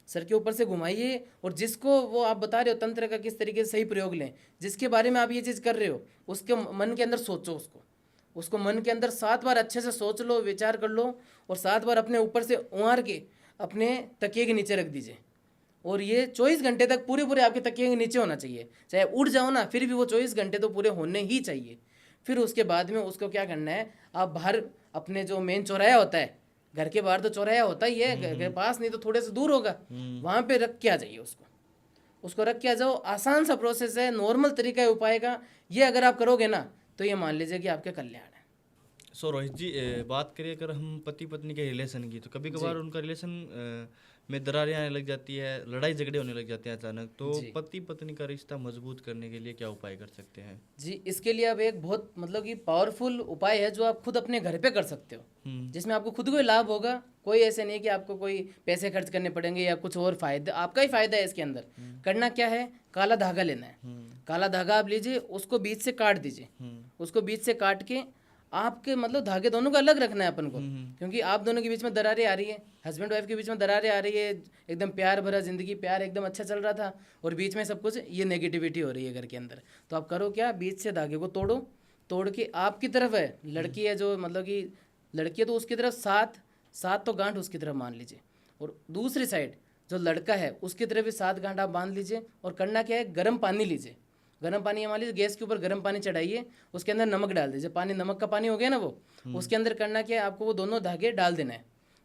Speaker 2: सर के ऊपर से घुमाइए। और जिसको वो आप बता रहे हो तंत्र का किस तरीके से सही प्रयोग लें, जिसके बारे में आप ये चीज़ कर रहे हो, उसके मन के अंदर सोचो, उसको मन के अंदर 7 बार अच्छे से सोच लो, विचार कर लो, और 7 बार अपने ऊपर से उंगार के अपने तकिए के नीचे रख दीजिए। और ये 24 घंटे तक पूरे आपके तकिए के नीचे होना चाहिए। चाहे उड़ जाओ ना फिर भी वो 24 घंटे तो पूरे होने ही चाहिए। फिर उसके बाद में उसको क्या करना है, आप बाहर अपने जो मेन चौराया होता है, घर के बाहर तो चौराया होता ही है, घर के पास नहीं तो थोड़े से दूर होगा, वहाँ पे रख के आ जाइए उसको रख के आ जाओ। आसान सा प्रोसेस है, नॉर्मल तरीका है उपाय का। ये अगर आप करोगे ना तो ये मान लीजिए कि आपके कल्याण है।
Speaker 1: सो रोहित जी, बात करिए अगर हम पति पत्नी के रिलेशन की, तो कभी कभार उनका रिलेशन में दरारें आने लग जाती है, लड़ाई झगड़े होने लग जाते हैं अचानक, तो पति पत्नी का रिश्ता मजबूत करने के लिए क्या उपाय कर सकते हैं?
Speaker 2: जी, इसके लिए अब एक बहुत मतलब कि पावरफुल उपाय है जो आप खुद अपने घर पे कर सकते हो, जिसमें आपको खुद को लाभ होगा। कोई ऐसे नहीं कि आपको कोई पैसे खर्च करने पड़ेंगे या कुछ और फायदा, आपका ही फायदा है इसके अंदर। करना क्या है, काला धागा लेना है। काला धागा आप लीजिए, उसको बीच से काट दीजिए। उसको बीच से काट के आपके मतलब धागे दोनों को अलग रखना है अपन को, क्योंकि आप दोनों के बीच में दरारें आ रही है, हस्बैंड वाइफ के बीच में दरारें आ रही है, एकदम प्यार भरा जिंदगी, प्यार एकदम अच्छा चल रहा था, और बीच में सब कुछ ये नेगेटिविटी हो रही है घर के अंदर। तो आप करो क्या, बीच से धागे को तोड़ो, तोड़ के आपकी तरफ है लड़की है जो मतलब कि लड़की है तो उसकी तरफ 7 तो गांठ उसकी तरफ मान लीजिए, और दूसरी साइड जो लड़का है उसकी तरफ भी 7 गांठ आप बांध लीजिए। और करना क्या है, गर्म पानी लीजिए, गर्म पानी मान लीजिए, गैस के ऊपर गर्म पानी चढ़ाइए, उसके अंदर नमक डाल दीजिए, पानी नमक का पानी हो गया ना वो, उसके अंदर करना क्या है, आपको वो दोनों धागे डाल देना है,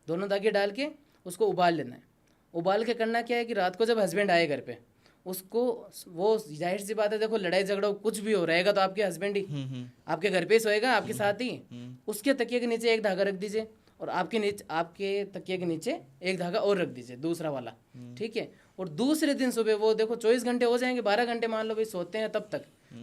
Speaker 2: दोनों धागे डाल के उसको उबाल लेना है। उबाल के करना क्या है कि रात को जब हस्बैंड आए घर पे, उसको वो जाहिर सी बात है, देखो लड़ाई झगड़ा कुछ भी हो रहेगा तो आपके हस्बैंड ही आपके घर पे ही सोएगा, आपके साथ ही, उसके तकिए के नीचे एक धागा रख दीजिए, और आपके तकिए के नीचे एक धागा और रख दीजिए, दूसरा वाला, ठीक है। और दूसरे दिन सुबह वो देखो 24 घंटे हो जाएंगे, 12 घंटे मान लो भाई सोते हैं तब तक,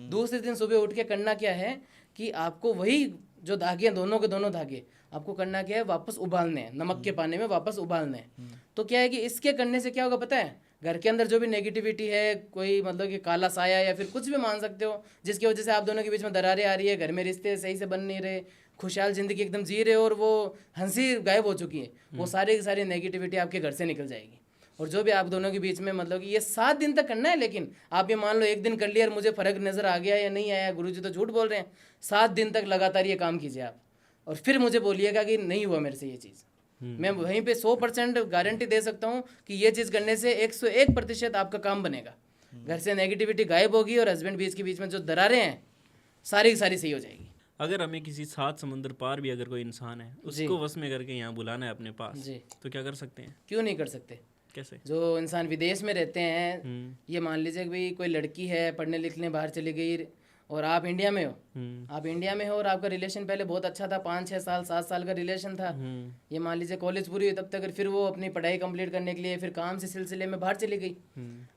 Speaker 2: दूसरे दिन सुबह उठ के करना क्या है कि आपको वही जो धागे हैं दोनों के दोनों धागे आपको करना क्या है, वापस उबालने हैं, नमक के पानी में वापस उबालने हैं। तो क्या है कि इसके करने से क्या होगा पता है, घर के अंदर जो भी नेगेटिविटी है, कोई मतलब कि काला साया या फिर कुछ भी मान सकते हो, जिसकी वजह से आप दोनों के बीच में दरारें आ रही है, घर में रिश्ते सही से बन नहीं रहे, खुशहाल जिंदगी एकदम जी रहे और वो हंसी गायब हो चुकी है, वो सारी की सारी नेगेटिविटी आपके घर से निकल जाएगी। और जो भी आप दोनों के बीच में मतलब कि ये 7 दिन तक करना है, लेकिन आप ये मान लो एक दिन कर लिया और मुझे फर्क नजर आ गया या नहीं आया, गुरुजी तो झूठ बोल रहे हैं, 7 दिन तक लगातार ये काम कीजिए आप, और फिर मुझे बोलिएगा कि नहीं हुआ मेरे से ये चीज़। मैं वहीं पे 100% गारंटी दे सकता हूँ कि ये चीज़ करने से 101% आपका काम बनेगा, घर से नेगेटिविटी गायब होगी और हस्बैंड बीच के बीच में जो दरारें हैं सारी की सारी सही हो जाएगी।
Speaker 3: अगर हमें किसी 7 समुद्र पार भी अगर कोई इंसान है उसको वश में करके यहाँ बुलाना है अपने पास
Speaker 2: जी,
Speaker 3: तो क्या कर सकते हैं?
Speaker 2: क्यों नहीं कर सकते।
Speaker 3: कैसे?
Speaker 2: जो इंसान विदेश में रहते हैं, ये मान लीजिए कि भाई कोई लड़की है पढ़ने लिखने बाहर चली गई और आप इंडिया में हो, आप इंडिया में हो और आपका रिलेशन पहले बहुत अच्छा था, 5-6 साल 7 साल का रिलेशन था, ये मान लीजिए कॉलेज पूरी हुई तब तक, फिर वो अपनी पढ़ाई कंप्लीट करने के लिए फिर काम से सिलसिले में बाहर चली गई।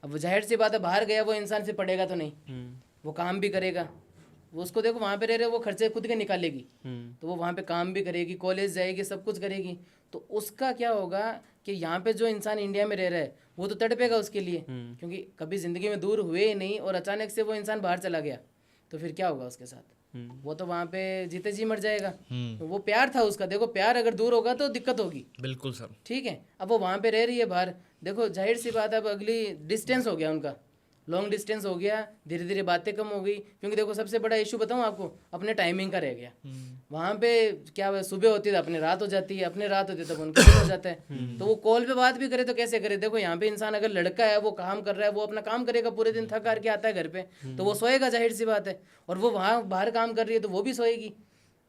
Speaker 2: अब वो जाहिर सी बात है बाहर गया वो इंसान से पढ़ेगा तो नहीं, वो काम भी करेगा, वो उसको देखो वहाँ पे रह रहे वो खर्चे खुद के निकालेगी, तो वो वहाँ पे काम भी करेगी, कॉलेज जाएगी, सब कुछ करेगी, तो उसका क्या होगा कि यहाँ पे जो इंसान इंडिया में रह रहा है वो तो तड़पेगा उसके लिए, क्योंकि कभी ज़िंदगी में दूर हुए ही नहीं और अचानक से वो इंसान बाहर चला गया, तो फिर क्या होगा उसके साथ, वो तो वहाँ पे जीते जी मर जाएगा। तो वो प्यार था उसका, देखो प्यार अगर दूर होगा तो दिक्कत होगी।
Speaker 1: बिल्कुल सर।
Speaker 2: ठीक है, अब वो वहाँ पे रह रही है बाहर, देखो जाहिर सी बात है अब अगली डिस्टेंस हो गया उनका, लॉन्ग डिस्टेंस हो गया, धीरे धीरे बातें कम हो गई, क्योंकि देखो सबसे बड़ा इशू बताऊँ आपको, अपने टाइमिंग का रह गया। वहाँ पे क्या सुबह होती है अपने रात हो जाती है, अपने रात होती है तब उनका दिन हो जाता है, तो वो कॉल पे बात भी करे तो कैसे करे। देखो यहाँ पे इंसान अगर लड़का है वो काम कर रहा है, वो अपना काम करेगा, पूरे दिन थक हार के आता है घर पे, तो वो सोएगा जाहिर सी बात है, और वो वहाँ बाहर काम कर रही है तो वो भी सोएगी।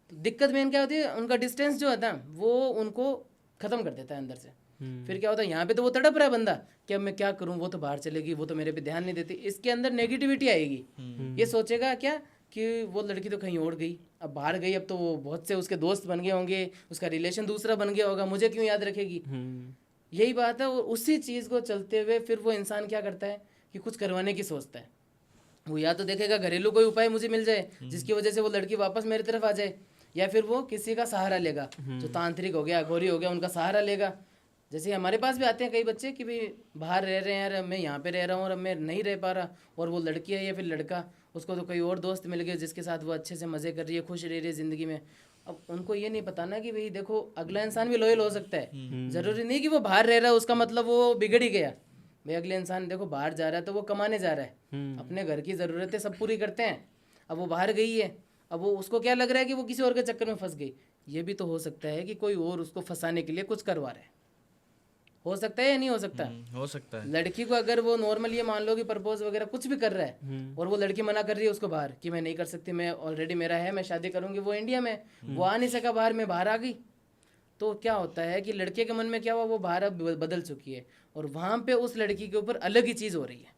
Speaker 2: तो दिक्कत मेन क्या होती है, उनका डिस्टेंस जो होता है वो उनको ख़त्म कर देता है अंदर से। फिर क्या होता है, यहाँ पे तो वो तड़प रहा है बंदा कि अब मैं क्या करूँ, वो तो बाहर चलेगी, वो तो मेरे पे ध्यान नहीं देती, इसके अंदर नेगेटिविटी आएगी। ये सोचेगा क्या कि वो लड़की तो कहीं और गई, अब बाहर गई, अब तो वो बहुत से उसके दोस्त बन गए होंगे, उसका रिलेशन दूसरा बन गया होगा, मुझे क्यों याद रखेगी। यही बात है, और उसी चीज़ को चलते हुए फिर वो इंसान क्या करता है कि कुछ करवाने की सोचता है। वो या तो देखेगा घरेलू कोई उपाय मुझे मिल जाए जिसकी वजह से वो लड़की वापस मेरी तरफ आ जाए, या फिर वो किसी का सहारा लेगा, जो तांत्रिक हो गया, घोरी हो गया, उनका सहारा लेगा। जैसे हमारे पास भी आते हैं कई बच्चे कि भाई बाहर रह रहे हैं यार, मैं यहाँ पे रह रहा हूँ और अब मैं नहीं रह पा रहा, और वो लड़की है या फिर लड़का, उसको तो कोई और दोस्त मिल गए जिसके साथ वो अच्छे से मज़े कर रही है, खुश रह रही है ज़िंदगी में। अब उनको ये नहीं पता ना कि भाई देखो अगला इंसान भी लॉयल हो सकता है, ज़रूरी नहीं कि वो बाहर रह रहा है उसका मतलब वो बिगड़ ही गया। भाई अगले इंसान देखो बाहर जा रहा है तो वो कमाने जा रहा है, अपने घर की ज़रूरतें सब पूरी करते हैं, अब वो बाहर गई है, अब वो उसको क्या लग रहा है कि वो किसी और के चक्कर में फंस गई। ये भी तो हो सकता है कि कोई और उसको फंसाने के लिए कुछ करवा रहा है, हो सकता है या नहीं हो सकता।
Speaker 1: हो सकता है।
Speaker 2: लड़की को अगर वो नॉर्मल ये मान लो कि प्रपोज वगैरह कुछ भी कर रहा है और वो लड़की मना कर रही है उसको बाहर कि मैं नहीं कर सकती, मैं ऑलरेडी मेरा है, मैं शादी करूंगी, वो इंडिया में, वो आ नहीं सका बाहर, मैं बाहर आ गई, तो क्या होता है कि लड़के के मन में क्या हुआ, वो बाहर अब बदल चुकी है और वहाँ पे उस लड़की के ऊपर अलग ही चीज़ हो रही है।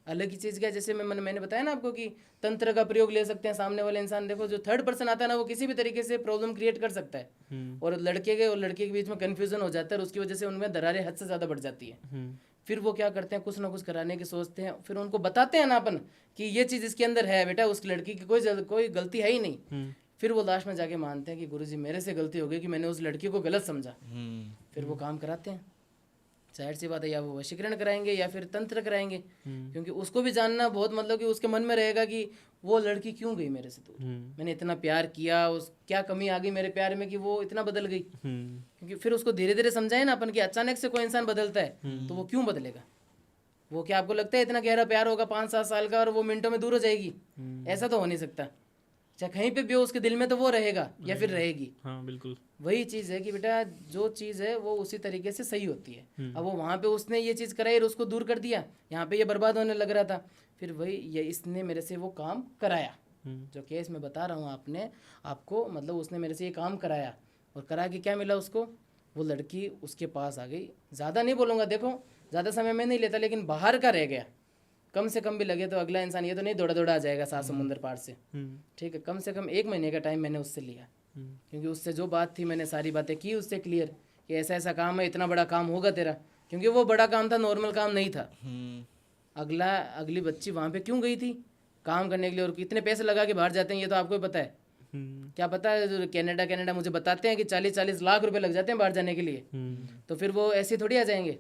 Speaker 2: अलग ही चीज़ क्या, जैसे मैंने बताया ना आपको कि तंत्र का प्रयोग ले सकते हैं सामने वाले इंसान। देखो जो थर्ड पर्सन आता है ना वो किसी भी तरीके से प्रॉब्लम क्रिएट कर सकता है और लड़के के और लड़के के बीच में कन्फ्यूजन हो जाता है और उसकी वजह से उनमें दरारें हद से ज़्यादा बढ़ जाती है। फिर वो क्या करते हैं, कुछ ना कुछ कराने की सोचते हैं, फिर उनको बताते हैं ना अपन कि ये चीज़ इसके अंदर है बेटा, उस लड़की की कोई गलती है ही नहीं। फिर वो लास्ट में जाके मानते हैं कि गुरुजी मेरे से गलती हो गई कि मैंने उस लड़की को गलत समझा, फिर वो काम कराते हैं। जाहिर सी बात है, या वो वशीकरण कराएंगे या फिर तंत्र कराएंगे, क्योंकि उसको भी जानना बहुत मतलब कि उसके मन में रहेगा कि वो लड़की क्यों गई मेरे से दूर, मैंने इतना प्यार किया, उस क्या कमी आ गई मेरे प्यार में कि वो इतना बदल गई। क्योंकि फिर उसको धीरे धीरे समझाए ना अपन कि अचानक से कोई इंसान बदलता है तो वो क्यों बदलेगा, वो क्या आपको लगता है इतना गहरा प्यार होगा 5-7 साल का और वो मिनटों में दूर हो जाएगी? ऐसा तो हो नहीं सकता। चाहे कहीं पे भी हो उसके दिल में तो वो रहेगा या फिर रहेगी।
Speaker 3: हाँ बिल्कुल।
Speaker 2: वही चीज़ है कि बेटा जो चीज़ है वो उसी तरीके से सही होती है। अब वो वहाँ पे उसने ये चीज़ कराई और उसको दूर कर दिया, यहाँ पे ये बर्बाद होने लग रहा था, फिर वही ये इसने मेरे से वो काम कराया, जो केस मैं बता रहा हूँ आपको मतलब उसने मेरे से ये काम कराया, और करा के क्या मिला उसको, वो लड़की उसके पास आ गई। ज़्यादा नहीं बोलूँगा, देखो ज़्यादा समय मैं नहीं लेता, लेकिन बाहर का रह गया, कम से कम भी लगे तो अगला इंसान ये तो नहीं दौड़ा दौड़ा आ जाएगा 7 समुंदर पार से, ठीक है, कम से कम 1 महीने का टाइम मैंने उससे लिया, क्योंकि उससे जो बात थी मैंने सारी बातें की उससे क्लियर कि ऐसा ऐसा काम है, इतना बड़ा काम होगा तेरा, क्योंकि वो बड़ा काम था, नॉर्मल काम नहीं था। अगली बच्ची वहाँ पे क्यों गई थी काम करने के लिए, और कितने पैसे लगा के बाहर जाते हैं ये तो आपको ही पता है। क्या पता है, कनाडा मुझे बताते हैं कि 40-40 लाख रुपए लग जाते हैं बाहर जाने के लिए, तो फिर वो ऐसे थोड़ी आ जाएंगे।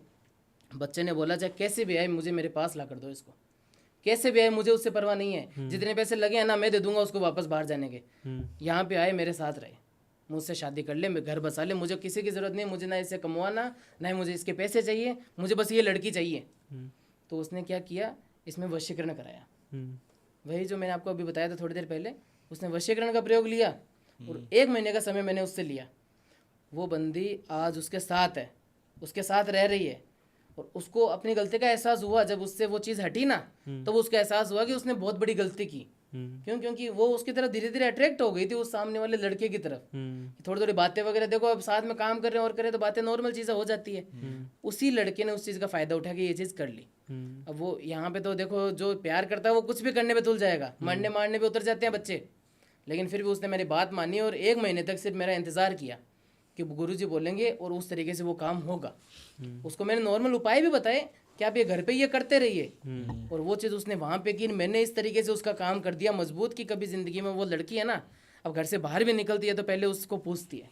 Speaker 2: बच्चे ने बोला चाहे कैसे भी आए मुझे मेरे पास ला कर दो इसको, कैसे भी आए मुझे उससे परवाह नहीं है, जितने पैसे लगे हैं ना मैं दे दूंगा उसको वापस बाहर जाने के, यहाँ पे आए मेरे साथ रहे, मुझसे शादी कर ले, मैं घर बसा ले, मुझे किसी की ज़रूरत नहीं, मुझे ना इससे कमवाना, ना ही मुझे इसके पैसे चाहिए, मुझे बस ये लड़की चाहिए। तो उसने क्या किया, इसमें वशीकरण कराया, वही जो मैंने आपको अभी बताया था थोड़ी देर पहले, उसने वशीकरण का प्रयोग लिया और 1 महीने का समय मैंने उससे लिया। वो बंदी आज उसके साथ है, उसके साथ रह रही है, और उसको अपनी गलती का एहसास हुआ, जब उससे वो चीज़ हटी ना तो उसको एहसास हुआ कि उसने बहुत बड़ी गलती की। क्यों? क्योंकि वो उसकी तरफ धीरे धीरे अट्रैक्ट हो गई थी, उस सामने वाले लड़के की तरफ। थोड़ी थोड़ी बातें वगैरह, देखो अब साथ में काम कर रहे हैं और करें तो बातें नॉर्मल चीज़ें हो जाती है। उसी लड़के ने उस चीज़ का फ़ायदा उठा के ये चीज़ कर ली। अब वो यहाँ पे तो देखो जो प्यार करता है वो कुछ भी करने पे तुल जाएगा, मरने मारने पे उतर जाते हैं बच्चे, लेकिन फिर भी उसने मेरी बात मानी और 1 महीने तक सिर्फ मेरा इंतज़ार किया कि गुरुजी बोलेंगे और उस तरीके से वो काम होगा। उसको मैंने नॉर्मल उपाय भी बताए कि आप ये घर पे ये करते रहिए, और वो चीज़ उसने वहाँ पे की। मैंने इस तरीके से उसका काम कर दिया मजबूत कि कभी ज़िंदगी में वो लड़की है ना, अब घर से बाहर भी निकलती है तो पहले उसको पूछती है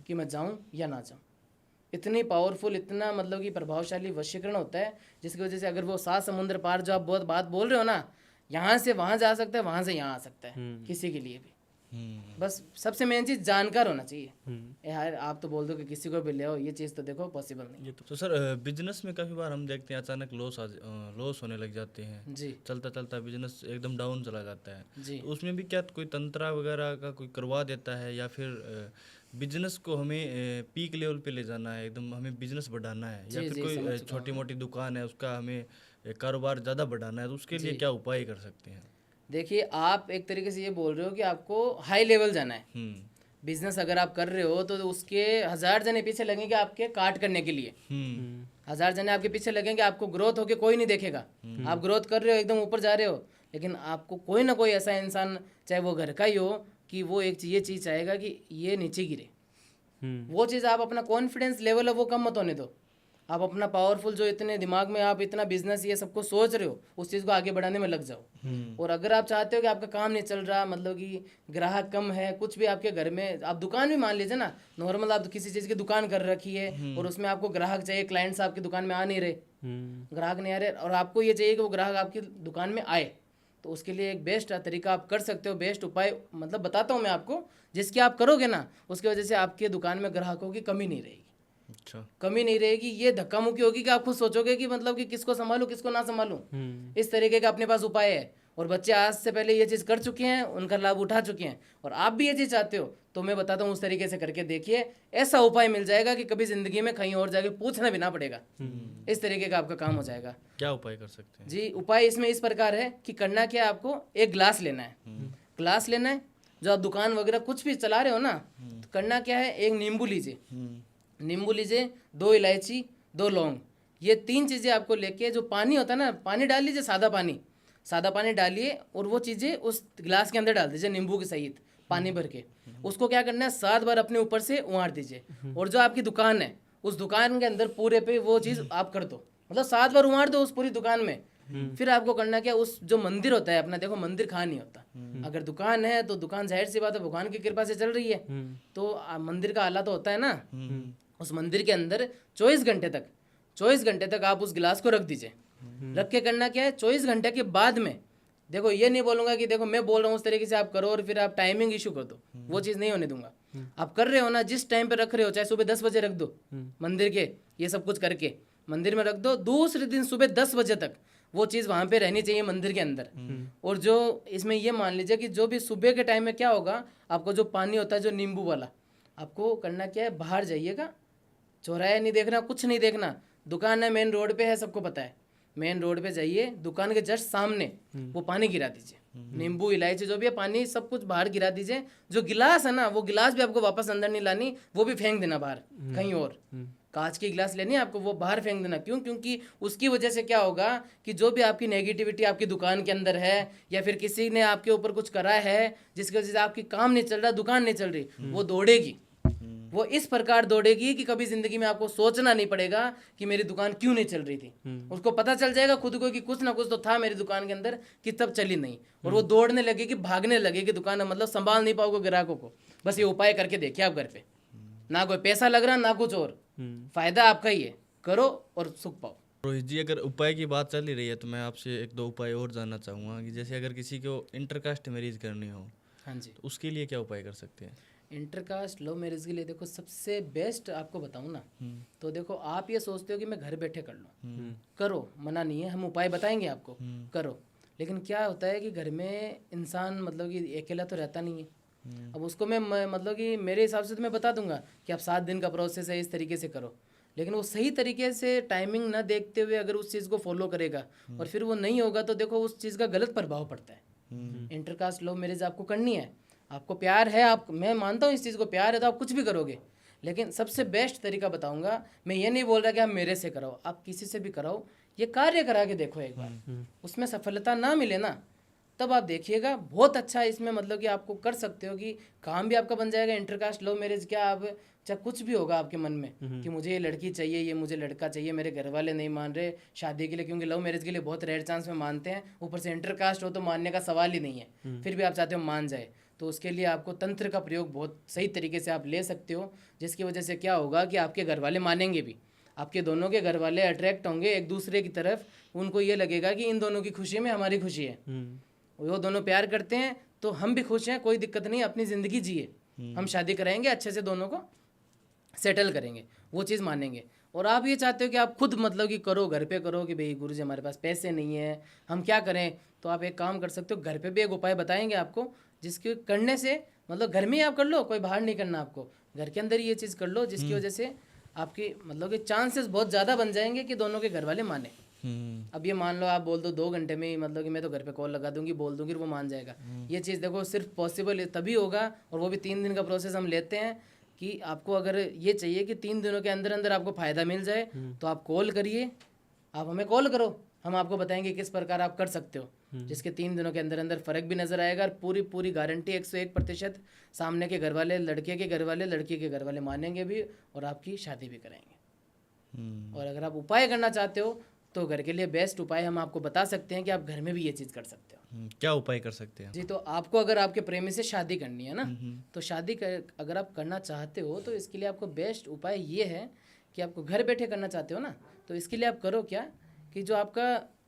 Speaker 2: कि मैं जाऊँ या ना जाऊँ। इतनी पावरफुल, इतना मतलब कि प्रभावशाली वशीकरण होता है, जिसकी वजह से अगर वो 7 समुद्र पार जो आप बहुत बात बोल रहे हो ना, यहाँ से वहाँ जा सकता है, वहाँ से यहाँ आ सकता है, किसी के लिए भी। बस सबसे मेन चीज जानकार होना चाहिए। यार आप तो बोल दो कि किसी को भी ले आओ, ये चीज़ तो देखो पॉसिबल नहीं है।
Speaker 1: तो सर बिजनेस में काफ़ी बार हम देखते हैं अचानक लॉस होने लग जाते हैं
Speaker 2: जी,
Speaker 1: चलता चलता बिजनेस एकदम डाउन चला जाता है
Speaker 2: जी।
Speaker 1: तो उसमें भी क्या कोई तंत्रा वगैरह का कोई करवा देता है, या फिर बिजनेस को हमें पीक लेवल पे ले जाना है, एकदम हमें बिजनेस बढ़ाना है, या फिर कोई छोटी मोटी दुकान है उसका हमें कारोबार ज़्यादा बढ़ाना है, तो उसके लिए क्या उपाय कर सकते हैं?
Speaker 2: देखिए आप एक तरीके से ये बोल रहे हो कि आपको हाई लेवल जाना है। बिजनेस अगर आप कर रहे हो तो उसके 1000 जने पीछे लगेंगे आपके काट करने के लिए। 1000 जने आपके पीछे लगेंगे, आपको ग्रोथ होके कोई नहीं देखेगा। आप ग्रोथ कर रहे हो, एकदम ऊपर जा रहे हो, लेकिन आपको कोई ना कोई ऐसा इंसान, चाहे वो घर का ही हो, कि वो ये चीज़ चाहेगा कि ये नीचे गिरे। वो चीज़ आप अपना कॉन्फिडेंस लेवल है वो कम मत होने दो। आप अपना पावरफुल जो इतने दिमाग में आप इतना बिजनेस ये सबको सोच रहे हो, उस चीज़ को आगे बढ़ाने में लग जाओ। और अगर आप चाहते हो कि आपका काम नहीं चल रहा, मतलब कि ग्राहक कम है, कुछ भी आपके घर में, आप दुकान भी मान लीजिए ना, नॉर्मल आप किसी चीज़ की दुकान कर रखी है और उसमें आपको ग्राहक चाहिए, क्लाइंट्स आपकी दुकान में आ नहीं रहे, ग्राहक नहीं आ रहे, और आपको ये चाहिए कि वो ग्राहक आपकी दुकान में आए, तो उसके लिए एक बेस्ट तरीका आप कर सकते हो, बेस्ट उपाय मतलब बताता हूँ मैं आपको, जिसके आप करोगे ना उसकी वजह से आपके दुकान में ग्राहकों की कमी नहीं रहेगी।
Speaker 1: अच्छा,
Speaker 2: कमी नहीं रहेगी, ये धक्का मुक्की होगी कि आप खुद सोचोगे कि मतलब कि किसको संभालूं किसको ना संभालूं। इस तरीके का अपने पास उपाय है, और बच्चे आज से पहले ये चीज़ कर चुके हैं, उनका लाभ उठा चुके हैं, और आप भी ये चीज़ चाहते हो तो मैं बताता हूँ उस तरीके से करके देखिए, ऐसा उपाय मिल जाएगा कि कभी जिंदगी में कहीं और जाके पूछना भी ना पड़ेगा। इस तरीके का आपका काम हो जाएगा।
Speaker 1: क्या उपाय कर सकते हैं?
Speaker 2: जी, उपाय इसमें इस प्रकार है कि करना क्या है, आपको एक ग्लास लेना है। ग्लास लेना है, जो आप दुकान वगैरह कुछ भी चला रहे हो ना, तो करना क्या है, एक नींबू लीजिए, नींबू लीजिए, 2 इलायची, 2 लौंग, ये 3 चीज़ें आपको लेके, जो पानी होता है ना, पानी डाल लीजिए, सादा पानी डालिए, और वो चीज़ें उस गिलास के अंदर डाल दीजिए नींबू के सहित पानी भर के। उसको क्या करना है, 7 बार अपने ऊपर से उहाड़ दीजिए, और जो आपकी दुकान है उस दुकान के अंदर पूरे पे वो चीज़ आप कर दो, मतलब 7 बार उहाड़ दो उस पूरी दुकान में। फिर आपको करना क्या, उस जो मंदिर होता है अपना, देखो मंदिर खा नहीं होता, अगर दुकान है तो दुकान जाहिर सी बात है भगवान की कृपा से चल रही है, तो मंदिर का आला तो होता है ना, उस मंदिर के अंदर 24 घंटे तक 24 घंटे तक आप उस गिलास को रख दीजिए। रख के करना क्या है, 24 घंटे के बाद में देखो, ये नहीं बोलूंगा कि देखो मैं बोल रहा हूँ उस तरीके से आप करो और फिर आप टाइमिंग इशू कर दो, वो चीज़ नहीं होने दूंगा। आप कर रहे हो ना, जिस टाइम पे रख रहे हो, चाहे सुबह 10 बजे रख दो मंदिर के, ये सब कुछ करके मंदिर में रख दो, दूसरे दिन सुबह 10 बजे तक वो चीज़ वहाँ पे रहनी चाहिए मंदिर के अंदर। और जो इसमें ये मान लीजिए कि जो भी सुबह के टाइम में क्या होगा, आपको जो पानी होता है जो नींबू वाला, आपको करना क्या है, बाहर जाइएगा, चौराया नहीं देखना, कुछ नहीं देखना, दुकान है मेन रोड पे है, सबको पता है, मेन रोड पे जाइए, दुकान के जस्ट सामने वो पानी गिरा दीजिए, नींबू इलायची जो भी है पानी सब कुछ बाहर गिरा दीजिए। जो गिलास है ना, वो गिलास भी आपको वापस अंदर नहीं लानी, वो भी फेंक देना बाहर कहीं और। कांच की गिलास लेनी है आपको, वो बाहर फेंक देना। क्यों? क्योंकि उसकी वजह से क्या होगा कि जो भी आपकी नेगेटिविटी आपकी दुकान के अंदर है, या फिर किसी ने आपके ऊपर कुछ करा है जिसकी वजह से आपकी काम नहीं चल रहा, दुकान नहीं चल रही, वो दौड़ेगी, वो इस प्रकार दौड़ेगी कि कभी जिंदगी में आपको सोचना नहीं पड़ेगा कि मेरी दुकान क्यों नहीं चल रही थी। उसको पता चल जाएगा खुद को कि कुछ ना कुछ तो था मेरी दुकान के अंदर कि तब चली नहीं, और वो दौड़ने लगेगी, भागने लगेगी दुकान, मतलब संभाल नहीं पाओगे ग्राहकों को। बस ये उपाय करके देखिए आप घर पे, ना कोई पैसा लग रहा ना कुछ और, फायदा आपका ही है, करो और सुख पाओ।
Speaker 1: रोहित जी, अगर उपाय की बात चल ही रही है तो मैं आपसे एक दो उपाय और जानना चाहूँगा कि जैसे अगर किसी को इंटरकास्ट मैरिज करनी हो,
Speaker 2: हाँ जी,
Speaker 1: तो उसके लिए क्या उपाय कर सकते हैं?
Speaker 2: इंटरकास्ट लव मैरिज के लिए देखो सबसे बेस्ट आपको बताऊं ना, तो देखो आप ये सोचते हो कि मैं घर बैठे कर लूँ, करो, मना नहीं है, हम उपाय बताएंगे आपको, करो। लेकिन क्या होता है कि घर में इंसान मतलब कि अकेला तो रहता नहीं है। अब उसको मैं मतलब कि मेरे हिसाब से तो मैं बता दूंगा कि आप 7 दिन का प्रोसेस है, इस तरीके से करो, लेकिन वो सही तरीके से टाइमिंग ना देखते हुए अगर उस चीज़ को फॉलो करेगा और फिर वो नहीं होगा, तो देखो उस चीज़ का गलत प्रभाव पड़ता है। इंटरकास्ट लव मैरिज आपको करनी है, आपको प्यार है, आप, मैं मानता हूँ इस चीज़ को, प्यार है तो आप कुछ भी करोगे, लेकिन सबसे बेस्ट तरीका बताऊंगा। मैं ये नहीं बोल रहा कि आप मेरे से कराओ, आप किसी से भी कराओ, ये कार्य करा के देखो एक बार, उसमें सफलता ना मिले ना, तब आप देखिएगा बहुत अच्छा इसमें मतलब कि आपको कर सकते हो कि काम भी आपका बन जाएगा। इंटरकास्ट लव मैरिज क्या, आप चाहे कुछ भी होगा आपके मन में कि मुझे ये लड़की चाहिए, ये मुझे लड़का चाहिए, मेरे घर वाले नहीं मान रहे शादी के लिए, क्योंकि लव मैरिज के लिए बहुत रेयर चांस में मानते हैं, ऊपर से इंटरकास्ट हो तो मानने का सवाल ही नहीं है, फिर भी आप चाहते हो मान जाए, तो उसके लिए आपको तंत्र का प्रयोग बहुत सही तरीके से आप ले सकते हो, जिसकी वजह से क्या होगा कि आपके घर वाले मानेंगे भी, आपके दोनों के घर वाले अट्रैक्ट होंगे एक दूसरे की तरफ, उनको ये लगेगा कि इन दोनों की खुशी में हमारी खुशी है, वो दोनों प्यार करते हैं तो हम भी खुश हैं, कोई दिक्कत नहीं, अपनी ज़िंदगी जिए, हम शादी कराएंगे, अच्छे से दोनों को सेटल करेंगे, वो चीज़ मानेंगे। और आप ये चाहते हो कि आप खुद मतलब कि करो, घर पे करो कि भाई गुरुजी हमारे पास पैसे नहीं है, हम क्या करें, तो आप एक काम कर सकते हो, घर पे भी एक उपाय बताएंगे आपको, जिसके करने से मतलब घर में ही आप कर लो, कोई बाहर नहीं करना आपको, घर के अंदर ही ये चीज़ कर लो, जिसकी वजह से आपकी मतलब कि चांसेस बहुत ज़्यादा बन जाएंगे कि दोनों के घर वाले माने। अब ये मान लो आप बोल दो 2 घंटे में ही, मतलब कि मैं तो घर पे कॉल लगा दूंगी, बोल दूंगी, वो मान जाएगा, ये चीज़ देखो सिर्फ पॉसिबल तभी होगा, और वो भी 3 दिन का प्रोसेस हम लेते हैं कि आपको अगर ये चाहिए कि 3 दिनों के अंदर अंदर आपको फ़ायदा मिल जाए, तो आप कॉल करिए, आप हमें कॉल करो, हम आपको बताएंगे किस प्रकार आप कर सकते हो, जिसके 3 दिनों के अंदर अंदर फ़र्क भी नज़र आएगा, और पूरी पूरी गारंटी 101% सामने के घर वाले, लड़के के घर वाले, लड़की के घर वाले मानेंगे भी, और आपकी शादी भी कराएंगे। और अगर आप उपाय करना चाहते हो तो घर के लिए बेस्ट उपाय हम आपको बता सकते हैं कि आप घर में भी ये चीज़ कर सकते हो।
Speaker 1: क्या उपाय कर सकते हैं
Speaker 2: जी, तो आपको अगर आपके प्रेमी से शादी करनी है ना, तो अगर आप करना चाहते हो तो इसके लिए आपको बेस्ट उपाय ये है कि आपको घर बैठे करना चाहते हो ना, तो इसके लिए आप करो क्या कि जो आपका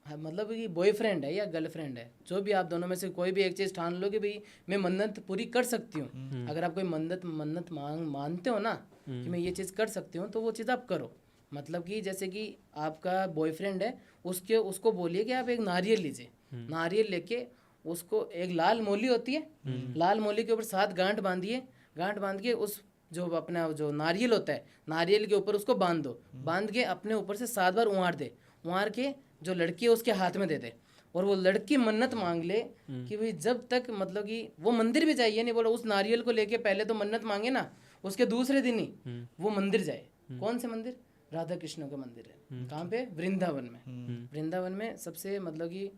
Speaker 2: मतलब कि बॉयफ्रेंड है या गर्लफ्रेंड है, जो भी आप दोनों में से कोई भी एक चीज़ ठान लो कि भाई मैं मन्नत पूरी कर सकती हूँ, अगर आप कोई मन्नत मानते हो ना कि मैं ये चीज़ कर सकती हूँ, तो वो चीज़ आप करो। मतलब कि जैसे कि आपका बॉयफ्रेंड है, उसको बोलिए कि आप एक नारियल लीजिए, नारियल लेके उसको, एक लाल मोली होती है, लाल मोली के ऊपर 7 गांठ बांधिए, गांठ बांध के उस जो अपना जो नारियल होता है, नारियल के ऊपर उसको बांध दो, बांध के अपने ऊपर से 7 बार उंवार दे, उंवार के जो लड़की है उसके हाथ में दे दे, और वो लड़की मन्नत मांग ले कि भाई जब तक मतलब कि वो मंदिर भी जाइए, नहीं बोला उस नारियल को लेके पहले तो मन्नत मांगे ना, उसके दूसरे दिन ही वो मंदिर जाए। कौन से मंदिर? राधा कृष्ण का मंदिर है। कहाँ पे? वृंदावन में। वृंदावन में सबसे मतलब कि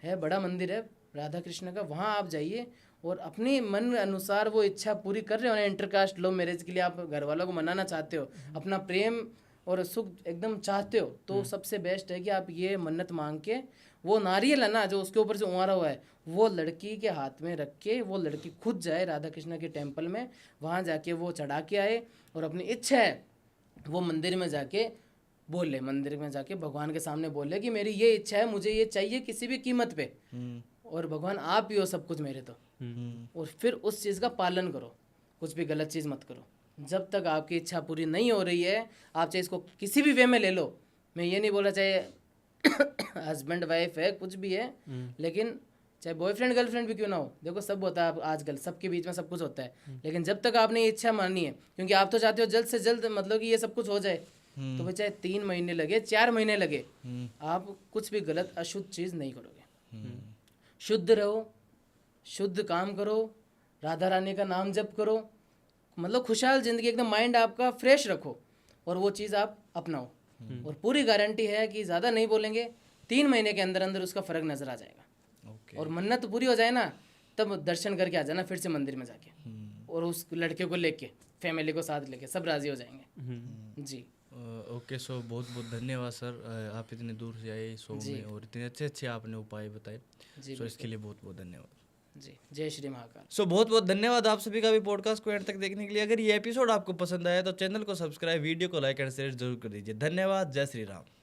Speaker 2: है बड़ा मंदिर है राधा कृष्ण का, वहाँ आप जाइए और अपनी मन अनुसार वो इच्छा पूरी कर रहे हो ना, इंटरकास्ट लव मैरिज के लिए आप घर वालों को मनाना चाहते हो, अपना प्रेम और सुख एकदम चाहते हो, तो सबसे बेस्ट है कि आप ये मन्नत मांग के वो नारियल है ना जो उसके ऊपर से उंवारा हुआ है, वो लड़की के हाथ में रख के वो लड़की खुद जाए राधा कृष्ण के टेम्पल में, वहाँ जाके वो चढ़ा के आए और अपनी इच्छा है वो मंदिर में जाके बोल ले, मंदिर में जाके भगवान के सामने बोल ले कि मेरी ये इच्छा है, मुझे ये चाहिए किसी भी कीमत पे, और भगवान आप ही हो सब कुछ मेरे तो। और फिर उस चीज़ का पालन करो, कुछ भी गलत चीज़ मत करो। जब तक आपकी इच्छा पूरी नहीं हो रही है, आप चाहे इसको किसी भी वे में ले लो, मैं ये नहीं बोला चाहे हस्बैंड वाइफ है कुछ भी है, लेकिन चाहे बॉयफ्रेंड गर्लफ्रेंड भी क्यों ना हो, देखो सब होता है आजकल, सबके बीच में सब कुछ होता है, लेकिन जब तक आपने ये इच्छा मानी है, क्योंकि आप तो चाहते हो जल्द से जल्द मतलब कि ये सब कुछ हो जाए, तो भाई चाहे 3 महीने लगे 4 महीने लगे, आप कुछ भी गलत अशुद्ध चीज़ नहीं करोगे। शुद्ध रहो, शुद्ध काम करो, राधा रानी का नाम जप करो, मतलब खुशहाल ज़िंदगी, एकदम माइंड आपका फ्रेश रखो, और वो चीज़ आप अपनाओ। और पूरी गारंटी है कि ज़्यादा नहीं बोलेंगे, 3 महीने के अंदर अंदर उसका फ़र्क नज़र आ जाएगा। और मन्नत पूरी हो जाए ना, तब दर्शन करके आ जाना फिर से मंदिर में जाके, और उस लड़के को लेके, फैमिली को साथ लेके, सब राज़ी हो जाएंगे जी।
Speaker 1: ओके, सो बहुत बहुत धन्यवाद सर, आप इतने दूर से आए शो में और इतने अच्छे अच्छे आपने उपाय बताए, सो इसके लिए बहुत बहुत धन्यवाद
Speaker 2: जी। जय श्री महाकाल।
Speaker 1: सो बहुत बहुत धन्यवाद आप सभी का भी पॉडकास्ट को एंड तक देखने के लिए। अगर ये एपिसोड आपको पसंद आया तो चैनल को सब्सक्राइब, वीडियो को लाइक एंड शेयर जरूर कर दीजिए। धन्यवाद। जय श्री राम।